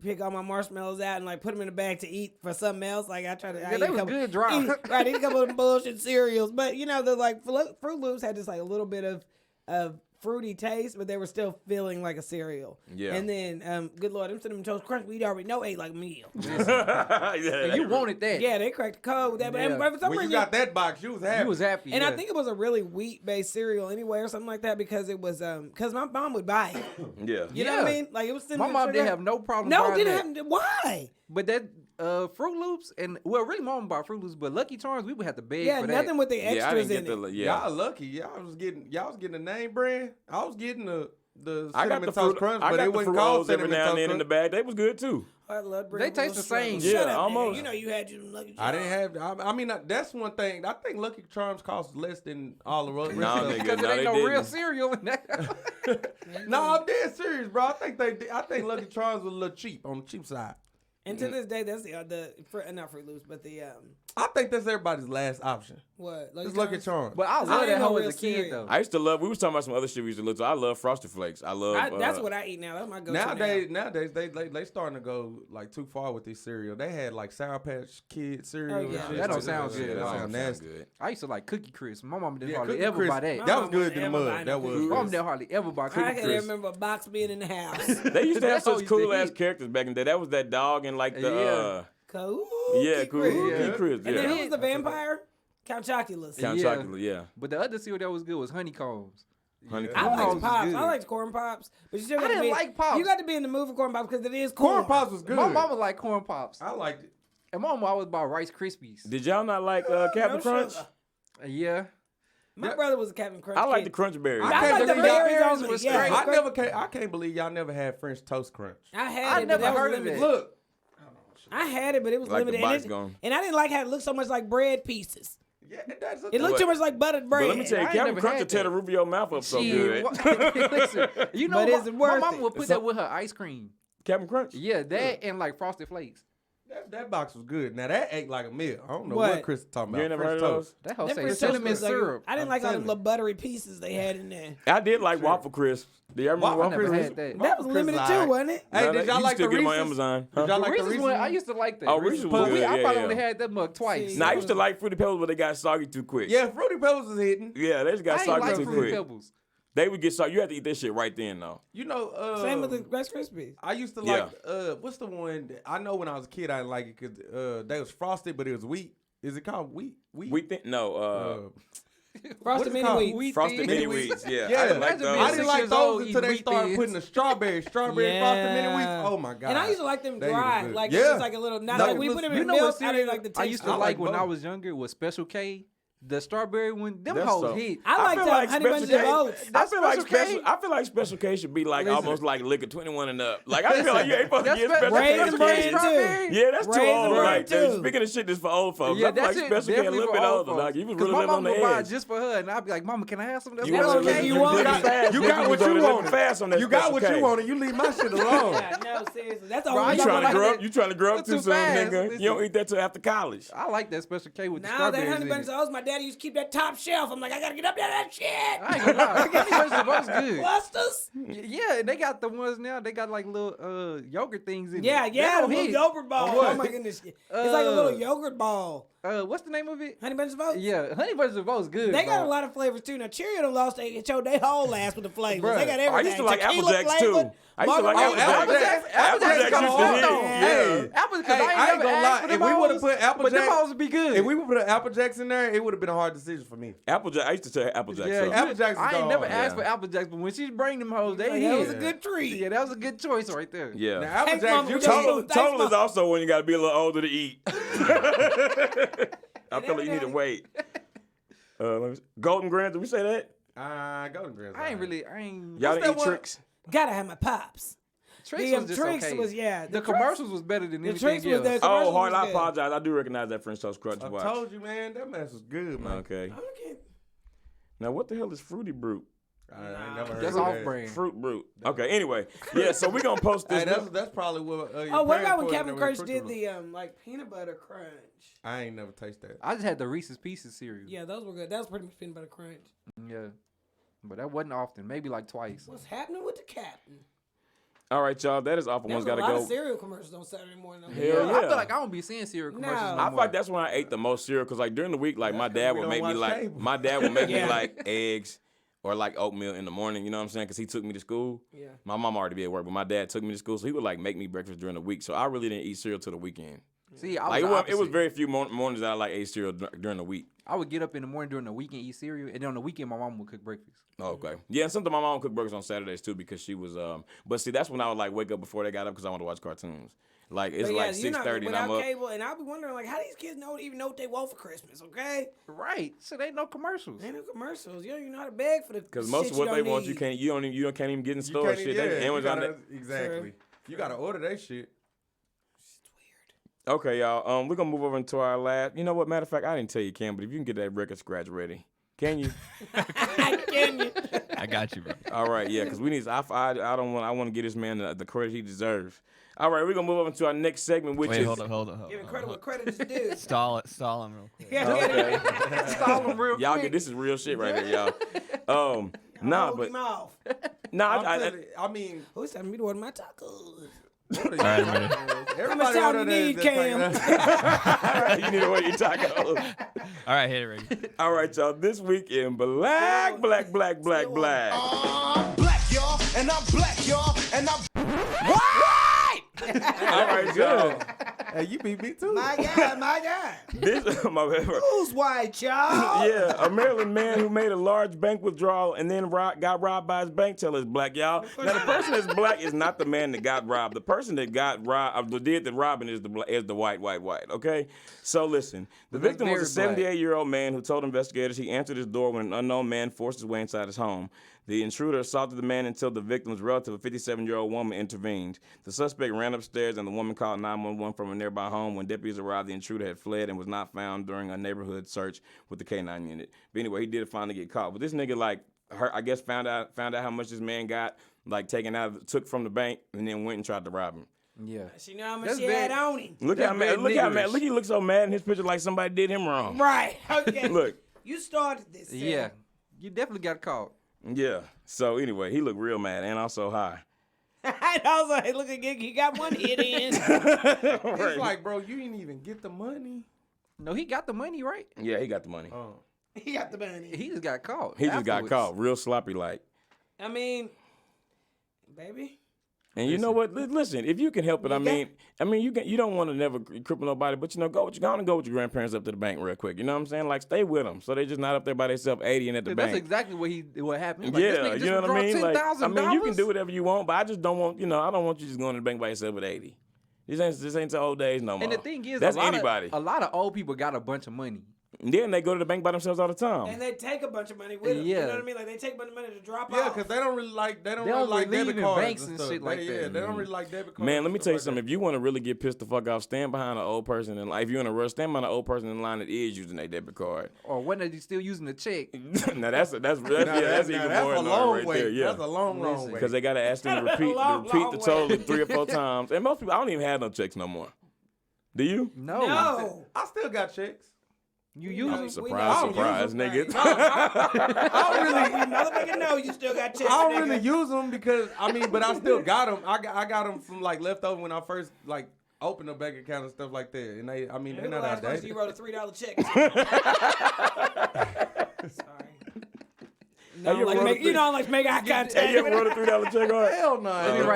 pick all my marshmallows out and like put them in the bag to eat for something else. Like I try to. Yeah, they was good dry. Right, eat a couple of them bullshit cereals, but you know the like Fruit Loops had just like a little bit of fruity taste, but they were still feeling like a cereal. Yeah. And then, good Lord, them Cinnamon Toast Crunch, we'd already know ate like a meal. And you wanted that. Yeah, they cracked the code with that. Yeah. But for some When you reason, got that box, you was happy. You was happy. and yeah. I think it was a really wheat-based cereal anyway, or something like that, because it was because my mom would buy it. Yeah. You know what I Yeah. mean? Like it was My cinnamon mom sugar. didn't have no problem No, buying didn't that. have. Why? But that Fruit Loops and really mom bought Fruit Loops, but Lucky Charms we would have to beg Yeah, for nothing that. with the Yeah, I extras didn't get in the it. yeah. Y'all lucky. Y'all was getting the name brand. I was getting the I got Cinnamon the Toast fruit, Crunch, I but got it the wasn't fruit called rolls every Cinnamon now and Toast then in the Crunch. bag. They was good too. I love They taste the same. Yeah, Shut up, almost. Man. You know you had your Lucky Charms. I didn't have. I mean, that's one thing. I think Lucky Charms cost less than all the rest Nah, of nigga. Because No, it ain't they no real didn't. cereal in that. No, I'm dead serious, bro. I think Lucky Charms was a little cheap on the cheap side. And to this day, that's not Fruit Loops, but the I think that's everybody's last option. what? It's Lucky Charms. But I I love ain't that no hoe real as a kid cereal. though. I used to love. We was talking about some other shit we used to look. I love Frosted Flakes. I love. that's what I eat now. That's my go-to Nowadays they starting to go like too far with this cereal. They had like Sour Patch Kid cereal. Oh, and yeah. shit. That don't sound good. Yeah, That that sound sounds nasty. good. I used to like Cookie Crisp. My mom didn't Yeah, hardly Cookie ever Crisp. buy that. That was mama good to the wouldn't ever buy mud. no That Cookie was. My mom didn't hardly ever buy I Cookie can't Crisp. remember a box being in the house. They used to have That hoe such used to cool ass hit. characters back in the day. That was that dog and like the Yeah. Cool. cool Yeah. Chris. And then Yeah. who was the vampire? Count Chocula's. Count Yeah. Chocolate. Yeah. But the other cereal that was good was Honeycombs. Honeycomb. I Corn Pops liked was Pops. good. I liked Corn Pops. But you still I got to didn't be, like Pops. You got to be in the mood for Corn Pops because it is Corn Pops was good. My mama liked Corn Pops. I liked it. And my mama always bought Rice Krispies. Did y'all not like Captain No Crunch? sugar. Yeah. My brother was a Captain Crunch I like kid. the Crunch Berries. I I can't like the believe berries y'all- only. was Yeah, straight. I can't believe y'all never had French Toast Crunch. I had I it, never but that was heard of limited. it. Look, I had it, but it was Like the limited. box And, gone. and I didn't like how it looked so much like bread pieces. Yeah, that's a It looked too much like buttered bread. But let me tell you, I ain't Captain never Crunch had will tear the that. roof of your mouth up so good. Listen, you know, But is it my worth mama it? would put that with her ice cream. Captain Crunch? Yeah, that and like Frosted Flakes. That box was good. Now that ate like a meal. I don't know What? what Chris is talking about. You ain't never French heard of toast. those? That whole That say French toast cinnamon was like- syrup. I didn't I'm like all them telling little buttery pieces they had in there. I did like Waffle Crisp. Do y'all remember I Waffle never Crisp? had that. That was Chris limited is too, alright. wasn't it? Hey, No, did you y'all can like still the get them on Reese's? Amazon. Did y'all Huh? like the Reese's Reese's? one, I used to like that. Oh, Reese's was But good, I yeah, probably yeah. only had that mug twice. See, Nah, I used to like Fruity Pebbles, but they got soggy too quick. Yeah, Fruity Pebbles is hitting. Yeah, they just got I ain't soggy like too Fruity quick. Pebbles. They would get soggy. You had to eat that shit right then, though. You know, Same with the Rice Krispies. I used to Yeah. like what's the one that, I know when I was a kid I didn't like it because they was frosted but it was wheat. Is it called wheat? We think no. Frosted it Mini called? Wheats. Frosted Thins. Mini Wheats. Yeah, Yeah, I didn't like Imagine those. being I didn't 6 like years old those until they eating started Wheat putting the strawberry frosted mini wheats. Oh my god! And I used to like them They was dry. good. Like Yeah. it was like a little. Not No, like we it put them was- in You know milk. what I didn't cereal like the taste. I used to I like like when I both. was younger was Special K. The strawberry one, them That's hoes so- hit. I like feel the Honey Bunches of Oats. I feel like Special K. special. I feel like Special K should be like Listen. almost like liquor 21 and up. Like I feel like you ain't supposed to That's get spe- Special K. Raisin as Bran kids. too. Strawberry? Yeah, that's too Raisin old. Bran Like too. speaking of shit, that's for old folks. Yeah, I feel like that's it. Special K a Definitely little for bit old older. folks. Like you was 'Cause really my living on mama the would buy it edge. just for her, and I'd be like, "Mama, can I have some of that?" You That's wasn't okay, living- you you wanted living it. fast. You nigga. got was what doing you it living wanted. fast on that You got Special what K. you wanted. You leave my shit alone. Yeah, no, seriously. That's the Bro, only I You used to trying to like grow that. up? You trying to grow up That's too too soon, fast. nigga? Listen. You don't eat that till after college. I like that Special K with the Now that strawberries Honey in Bunches it. of Oats, my daddy used to keep that top shelf. I'm like, I gotta get up there that shit. I ain't gonna lie. Honey Bunches of Oats good. Clusters. Yeah, and they got the ones now. They got like little yogurt things in Yeah, it. yeah, They a don't little hit. yogurt ball. What? Oh my goodness. It's like a little yogurt ball. What's the name of it? Honey Bunches of Oats. Yeah, Honey Bunches of Oats good. They got bro. a lot of flavors too. Now Cheerio done lost they whole ass with the flavors. Bruh. They got I everything. used to like Tequila Apple Jacks flavored, too. I used to like margarita Apple flavored. Jacks. Apple Jacks Jacks come used on, to hit. though. Yeah. Apple, because Hey, I ain't I ain't never gonna asked lie. for If them we would've hoes, put Apple but them Jacks- hoes would be good. If we would put Apple Jacks in there, it would have been a hard decision for me. Apple Jack. I used to say Apple Jacks. yeah, so. Apple Jacks I go ain't never hard, asked yeah. for Apple Jacks, but when she bring them hoes, they Like, hit. that was a good treat. Yeah, that was a good choice right there. Yeah. Now Apple Thanks, Jacks, Mama, you we can just- Total, Thanks, total is Mom. also when you got to be a little older to eat. I feel like you need to wait. Let me see. Golden Grams, did we say that? Golden Grams. I ain't. Y'all What's didn't that eat one? Tricks? Gotta have my pops. Tricks The was just Tricks okay. was yeah. The Tricks- commercials was better than The anything Tricks was else. there. Oh, Commercial hard. was I good. apologize. I do recognize that French Toast Crunch I watch. told you, man, that mess was good, man. Okay. Okay. Now, what the hell is Fruity Brute? I ain't never heard That's of off that. brand. Fruit Brute. Okay, anyway. Yeah, so we're going to post this. Hey, that's probably what. Oh, what about when Captain Captain Crunch did the like peanut butter crunch? I ain't never tasted that. I just had the Reese's Pieces cereal. Yeah, those were good. That was pretty much peanut butter crunch. Yeah. But that wasn't often. Maybe like twice. What's happening with the captain? All right, y'all. That is awful. There One's was a got to lot go. of cereal commercials on Saturday morning. Hell I yeah. feel like I don't be seeing cereal commercials No. no I feel more. like that's when I ate the most cereal because, like, during the week, like, my dad we would don't make me, watch like, cable. my dad would make me, Yeah. like, eggs or, like, oatmeal in the morning, you know what I'm saying? Because he took me to school. Yeah. My mom already be at work, but my dad took me to school, so he would, like, make me breakfast during the week. So I really didn't eat cereal till the weekend. See, I was Like, the it was opposite. very few mornings that I, like, ate cereal during the week. I would get up in the morning during the week and eat cereal, and then on the weekend my mom would cook breakfast. Oh, okay. Yeah, and sometimes my mom cooked burgers on Saturdays, too, because she was, but see, that's when I would, like, wake up before they got up because I want to watch cartoons. Like, it's But yeah, like you're not 6:30 and I'm without up. cable, and I'll be wondering like how these kids even know what they want for Christmas. Okay, Right. So they no commercials. ain't no commercials. You don't even know how to beg for the Because most shit of what they want, need. you can't even get in You store can't, shit. yeah, They, you Amazon, gotta, exactly. You gotta order that shit. Okay, y'all. We're gonna move over into our last. You know what? Matter of fact, I didn't tell you, Cam, but if you can get that record scratch ready, can you? Can you? I got you, bro. All right, yeah, because we need. I want to give this man the credit he deserves. All right, we're gonna move over to our next segment, which Wait, is. hold up. Giving credit what credit is due. Stall him real quick. Okay. Stall them real Y'all quick. get this is real shit right here, y'all. Nah, Hold but him off. nah. I mean, Who's telling me to order my tacos? order All right, I'm your ready. tacos. How Everybody much time order you that- need, that Cam? you need to order your tacos. All right, hit it, Ricky. All right, y'all. This week in black. I'm black, y'all, and I'm black, y'all, and I'm All right, y'all. Hey, you beat me too. My God. This my favorite. Who's white, y'all? Yeah, a Maryland man who made a large bank withdrawal and then got robbed by his bank teller is black, y'all. Now, the person that's black is not the man that got robbed. The person that got robbed, did the robbing is the white, okay? So listen, the That's victim was a very black. 78-year-old man who told investigators he answered his door when an unknown man forced his way inside his home. The intruder assaulted the man until the victim's relative, a 57-year-old woman, intervened. The suspect ran upstairs and the woman called 911 from a nearby home. When deputies arrived, the intruder had fled and was not found during a neighborhood search with the K-9 unit. But anyway, he did finally get caught. But this nigga, like, I guess found out how much this man got, like, took from the bank, and then went and tried to rob him. Yeah. She know how much That's she had bad. on him. Look how mad. Look, he looks so mad in his picture, like somebody did him wrong. Right. Okay. Look. You started this. Sarah. Yeah. You definitely got caught. Yeah. So anyway, he looked real mad and also high. I was like, look again, he got one hit in. It's like, bro, you didn't even get the money. No, he got the money, right? Yeah, he got the money. Oh. He got the money. He just got caught. He just got afterwards. caught real sloppy like. I mean, baby. And you know what? Listen, if you can help it, I mean, you don't want to never cripple nobody, but go with your grandparents up to the bank real quick. You know what I'm saying? Like, stay with them, so they just not up there by themselves 80 and at the bank. That's exactly what happened. Like, Yeah, this nigga just you know what I mean? Like, $10,000? you can do whatever you want, but I just don't want, I don't want you just going to the bank by yourself with 80. This ain't the old days no more. And the thing is, that's a lot anybody. a lot of old people got a bunch of money. And then they go to the bank by themselves all the time. And they take a bunch of money with them. Yeah. You know what I mean? Like, they take a bunch of money to drop Yeah, off. because they don't really like don't like believe debit in cards banks and stuff. shit like Yeah, that. they don't really like debit cards. Man, let me and tell you stuff something. like If you want to really get pissed the fuck off, stand behind an old person in line. If you're in a rush, stand behind an old person in line that is using their debit card. Or when are they still using the check? Now that's even that. more That's a annoying long right way. there. Yeah. That's a long way. Because they got to ask them to repeat Long the way. total 3 or 4 times. And most people, I don't even have no checks no more. Do you? No. I still got checks. You use them? Surprise, nigga. I don't really. Motherfucker, know you still got checks. I don't nigga. really use them because but I still got them. I got them from like leftover when I first like opened a bank account and stuff like that. And they're Who not last person outdated. you wrote a $3 check? Sorry. Hey, You don't like make eye contact. Hey, you ever wrote a $3 check on? Hell no. Let me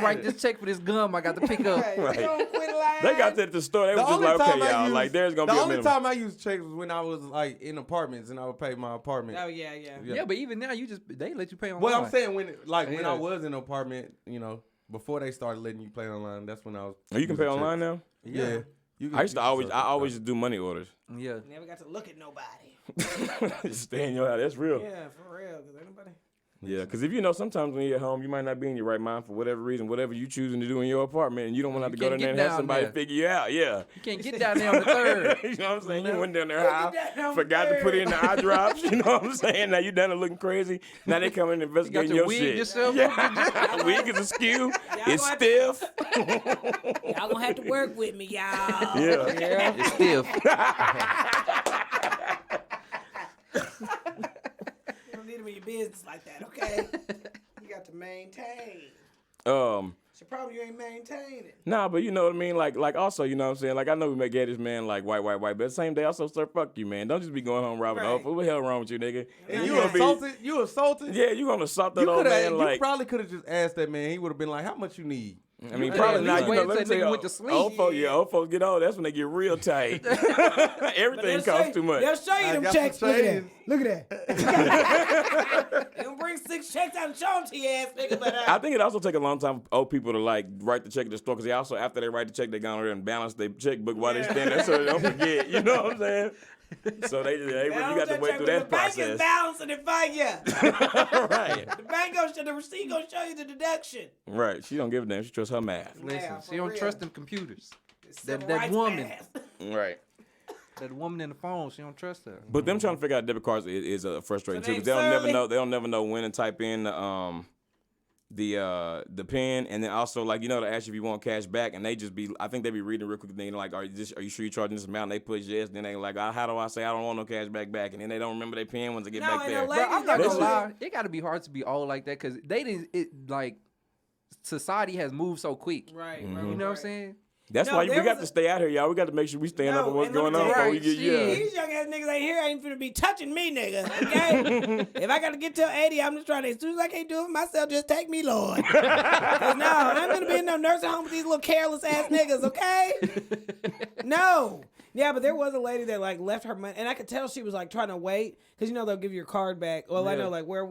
write this check for this gum I got to pick up. Right. Don't quit lying. They got that at the store. They was just only like, time okay, I y'all, used- like, there's going to be The a only minimum. time I used checks was when I was like in apartments and I would pay my apartment. Oh, yeah. Yeah, but even now, they let you pay online. Well, I'm saying when I Yeah. was in an apartment, before they started letting you pay online, that's when I was. Oh, you can pay using online checks. now? Yeah. You can- I used to you can I always just do money orders. Yeah. Never got to look at nobody. Just stay in your house. That's real. Yeah, for real. Because ain't nobody. Yeah, because if sometimes when you're at home, you might not be in your right mind for whatever reason, whatever you choosing to do in your apartment, and you don't want to have to go can't down there and get have down somebody there. figure you out. Yeah. You can't get down there on the third. You know what I'm saying? You went down there Get high, down on forgot to third. put in the eye drops. You know what I'm saying? Now you down there looking crazy. Now they come in and investigating your your wig shit. yourself? Yeah. Wig is askew. It's gonna have stiff. Y'all gonna have to work with me, y'all. Yeah. It's stiff. You don't need them in your business like that, okay? You got to maintain. It's a problem you ain't maintaining. Nah, but you know what I mean? Like also, you know what I'm saying? Like, I know we may get this man like white, but the same day also, sir, fuck you, man. Don't just be going home robbing Right. off. What the hell wrong with you, nigga? And you you gonna be- assaulted? You assaulted? Yeah, you gonna assault that You old could man have. You like. probably could have just asked that man. He would have been like, "How much you need?" I mean, could probably at not. least You know, wait let me till tell you, nigga went to sleep. old folks get old. That's when they get real tight. Everything costs too much. They'll show you I them got checks. some Look at change. that. Look at that. They gonna bring 6 checks out and show them to your ass, nigga. But I think it also take a long time for old people to like write the check at the store, because they also, after they write the check, they go over there and balance their checkbook while they stand there so they don't forget. You know what I'm saying? So you got to wait through that The bank is process. balancing it for you. Right. The receipt gonna show you the deduction. Right. She don't give a damn. She trusts her math. Listen, Yeah, she for don't real. trust them computers. Civil That rights woman. math. Right. That woman in the phone, she don't trust her. But them trying to figure out debit cards is frustrating So too, because they they'll never know when to type in the pin, and then also, like, to ask you if you want cash back, and they just be, I think they be reading real quick, and they like, are you sure you're charging this amount? And they put yes, then they like, how do I say I don't want no cash back, and then they don't remember their pin once they get No, back and there. the Bro, I'm not Ladies, gonna they- lie. It gotta be hard to be old like that, because society has moved so quick. Right. You know what I'm saying? That's No, why there we got was to stay out here, y'all. We got to make sure we stand up on what's and let going me on tell before you, we get These young ass niggas ain't here ain't finna be touching me, nigga. Okay? If I gotta get till 80, I'm just trying to, as soon as I can't do it myself, just take me, Lord. Cause no, I'm gonna be in no nursing home with these little careless ass niggas, okay? No. Yeah, but there was a lady that like left her money, and I could tell she was like trying to wait, because they'll give you your card back. Well, I know like where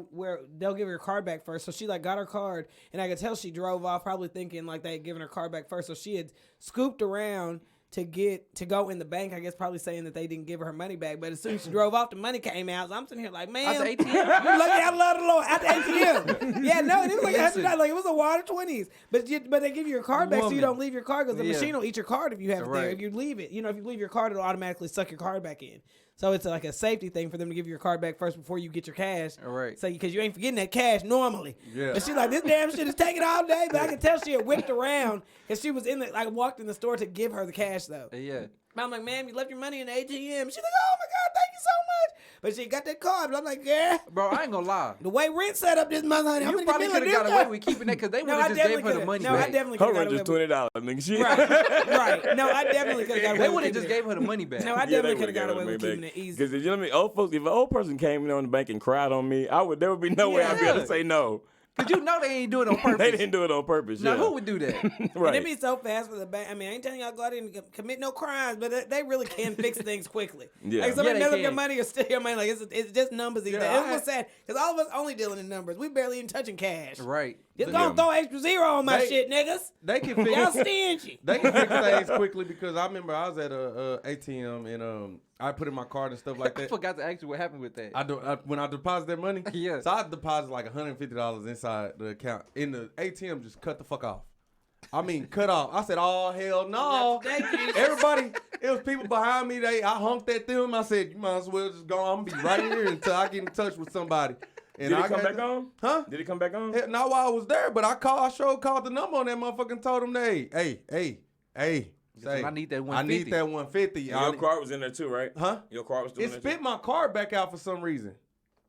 they'll give her your card back first. So she like got her card, and I could tell she drove off probably thinking like they had given her card back first. So she had scooped around to go in the bank, I guess probably saying that they didn't give her money back. But as soon as she drove off, the money came out. So I'm sitting here like, man, At the ATM? you lucky I love the Lord at the ATM. Yeah, no, it was like $100. Like it was a water 20s. But they give you your card back so you don't leave your card because the machine will eat your card if you have it there. If you leave it, if you leave your card, it'll automatically suck your card back in. So it's like a safety thing for them to give you your card back first before you get your cash. All right. So because you ain't forgetting that cash normally. Yeah. But she's like, this damn shit is taking all day. But I can tell she had whipped around because she was walked in the store to give her the cash though. Yeah. I'm like, ma'am, you left your money in the ATM. She's like, oh my God, thank you so much. But she got that card. But I'm like, yeah. Bro, I ain't gonna lie. The way rent set up this month, honey, You probably could have got away with keeping that because they would have just gave her the money No, I back. definitely Her could have rent got away just with $20, nigga. Shit. Right. No, I definitely could have got away They with would have keeping just it. gave her the money back. No, I definitely could have got away with keeping it easy. Because you know what I mean? Old folks, if an old person came in on the bank and cried on me, there would be no way I'd be able to say no. Because you know they ain't doing it on purpose. They didn't do it on purpose. Now, yeah. who would do that? Right. And it be so fast for the bank. I mean, I ain't telling y'all go out there and commit no crimes, but they really can fix things quickly. Yeah. Like somebody Yeah, they mess up your can. money or steal your money. Like it's just numbers these days. Yeah, It was sad because all of us only dealing in numbers. We barely even touching cash. Right. Just gonna throw extra zero on my They- shit, niggas. They can Y'all fix stingy. They can fix things quickly because I remember I was at a ATM and I put in my card and stuff like I that. forgot to ask you what happened with that. When I deposit that money, Yeah. So I deposit like $150 inside the account. In the ATM, just cut the fuck off. I mean, cut off. I said, oh, hell no. Everybody, it was people behind me. I honked at them. I said, you might as well just go on. I'm going to be right here until I get in touch with somebody. And Did I it come got- back on? Huh? Did it come back on? Hell, not while I was there, but I called the number on that motherfucker and told them, hey. Say, I need that I need 150. that 150. And your card was in there too, right? Huh? Your card was still It in there spit too? my card back out for some reason.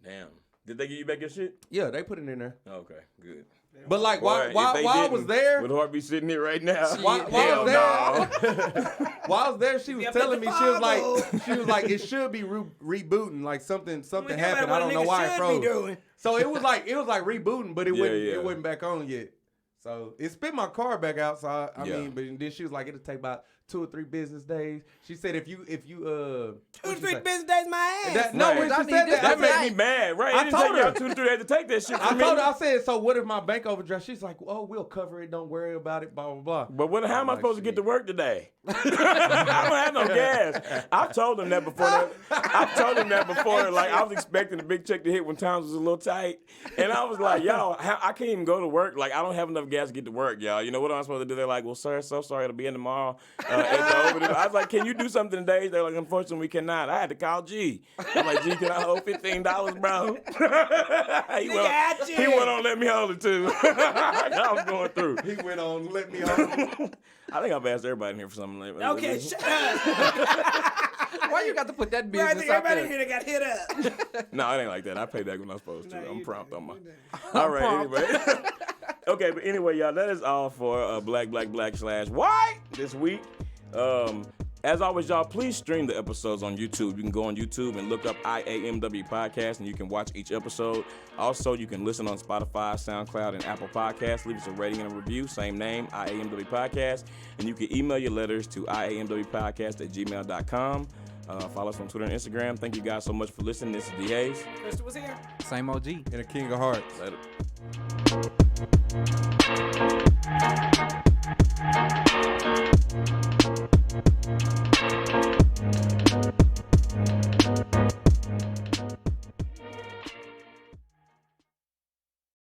Damn. Did they give you back your shit? Yeah, they put it in there. Okay, good. But like, Boy, while if they I didn't, was there, would Hart be sitting here right now? while I Hell was no. there, while I was there, she was Yeah, telling me, but the she was like, it should be rebooting. Like something We know happened. what I don't a know nigga why it should froze. be doing. So it was like rebooting, but it Yeah, wasn't yeah. it wasn't back on yet. So it spit my card back out. So I Yeah. mean, but then she was like, it'll take about 2 or 3 business days. She said if you 2 what'd to she 3 say? business days, my ass. That, no, Right. when I she mean, said this- that, That I made me mad, right? I It didn't told take y'all her. 2 to 3 days to take that shit from me. told her, I said, so what if my bank overdraft? She's like, oh, we'll cover it. Don't worry about it, blah, blah, blah. But how am I like, supposed to get shit. to work today? I don't have no gas. I've told them that before. Like, I was expecting a big check to hit when times was a little tight. And I was like, y'all, I can't even go to work. Like, I don't have enough gas to get to work, y'all. You know, what am I supposed to do? They're like, well, sir, so sorry. It'll be in tomorrow. I was like, can you do something today? They're like, unfortunately, we cannot. I had to call G. I'm like, G, can I hold $15, bro? He went on let me hold it, too. I was going through. He went on, let me on. I think I've asked everybody in here for something. Okay, shut up. Why you got to put that Bro, I business think out everybody in there? here that got hit up. No, it ain't like that. I pay back when I'm supposed to. No, I'm you prompt didn't. on my. You didn't. All right, anyway. Okay, but anyway, y'all, that is all for Black / White this week. As always, y'all, please stream the episodes on YouTube. You can go on YouTube and look up IAMW Podcast, and you can watch each episode. Also, you can listen on Spotify, SoundCloud, and Apple Podcasts. Leave us a rating and a review, same name, IAMW Podcast. And you can email your letters to iamwpodcast@gmail.com. Follow us on Twitter and Instagram. Thank you guys so much for listening. This is D. Hayes. Krista was here. Same OG. And a king of hearts. Later.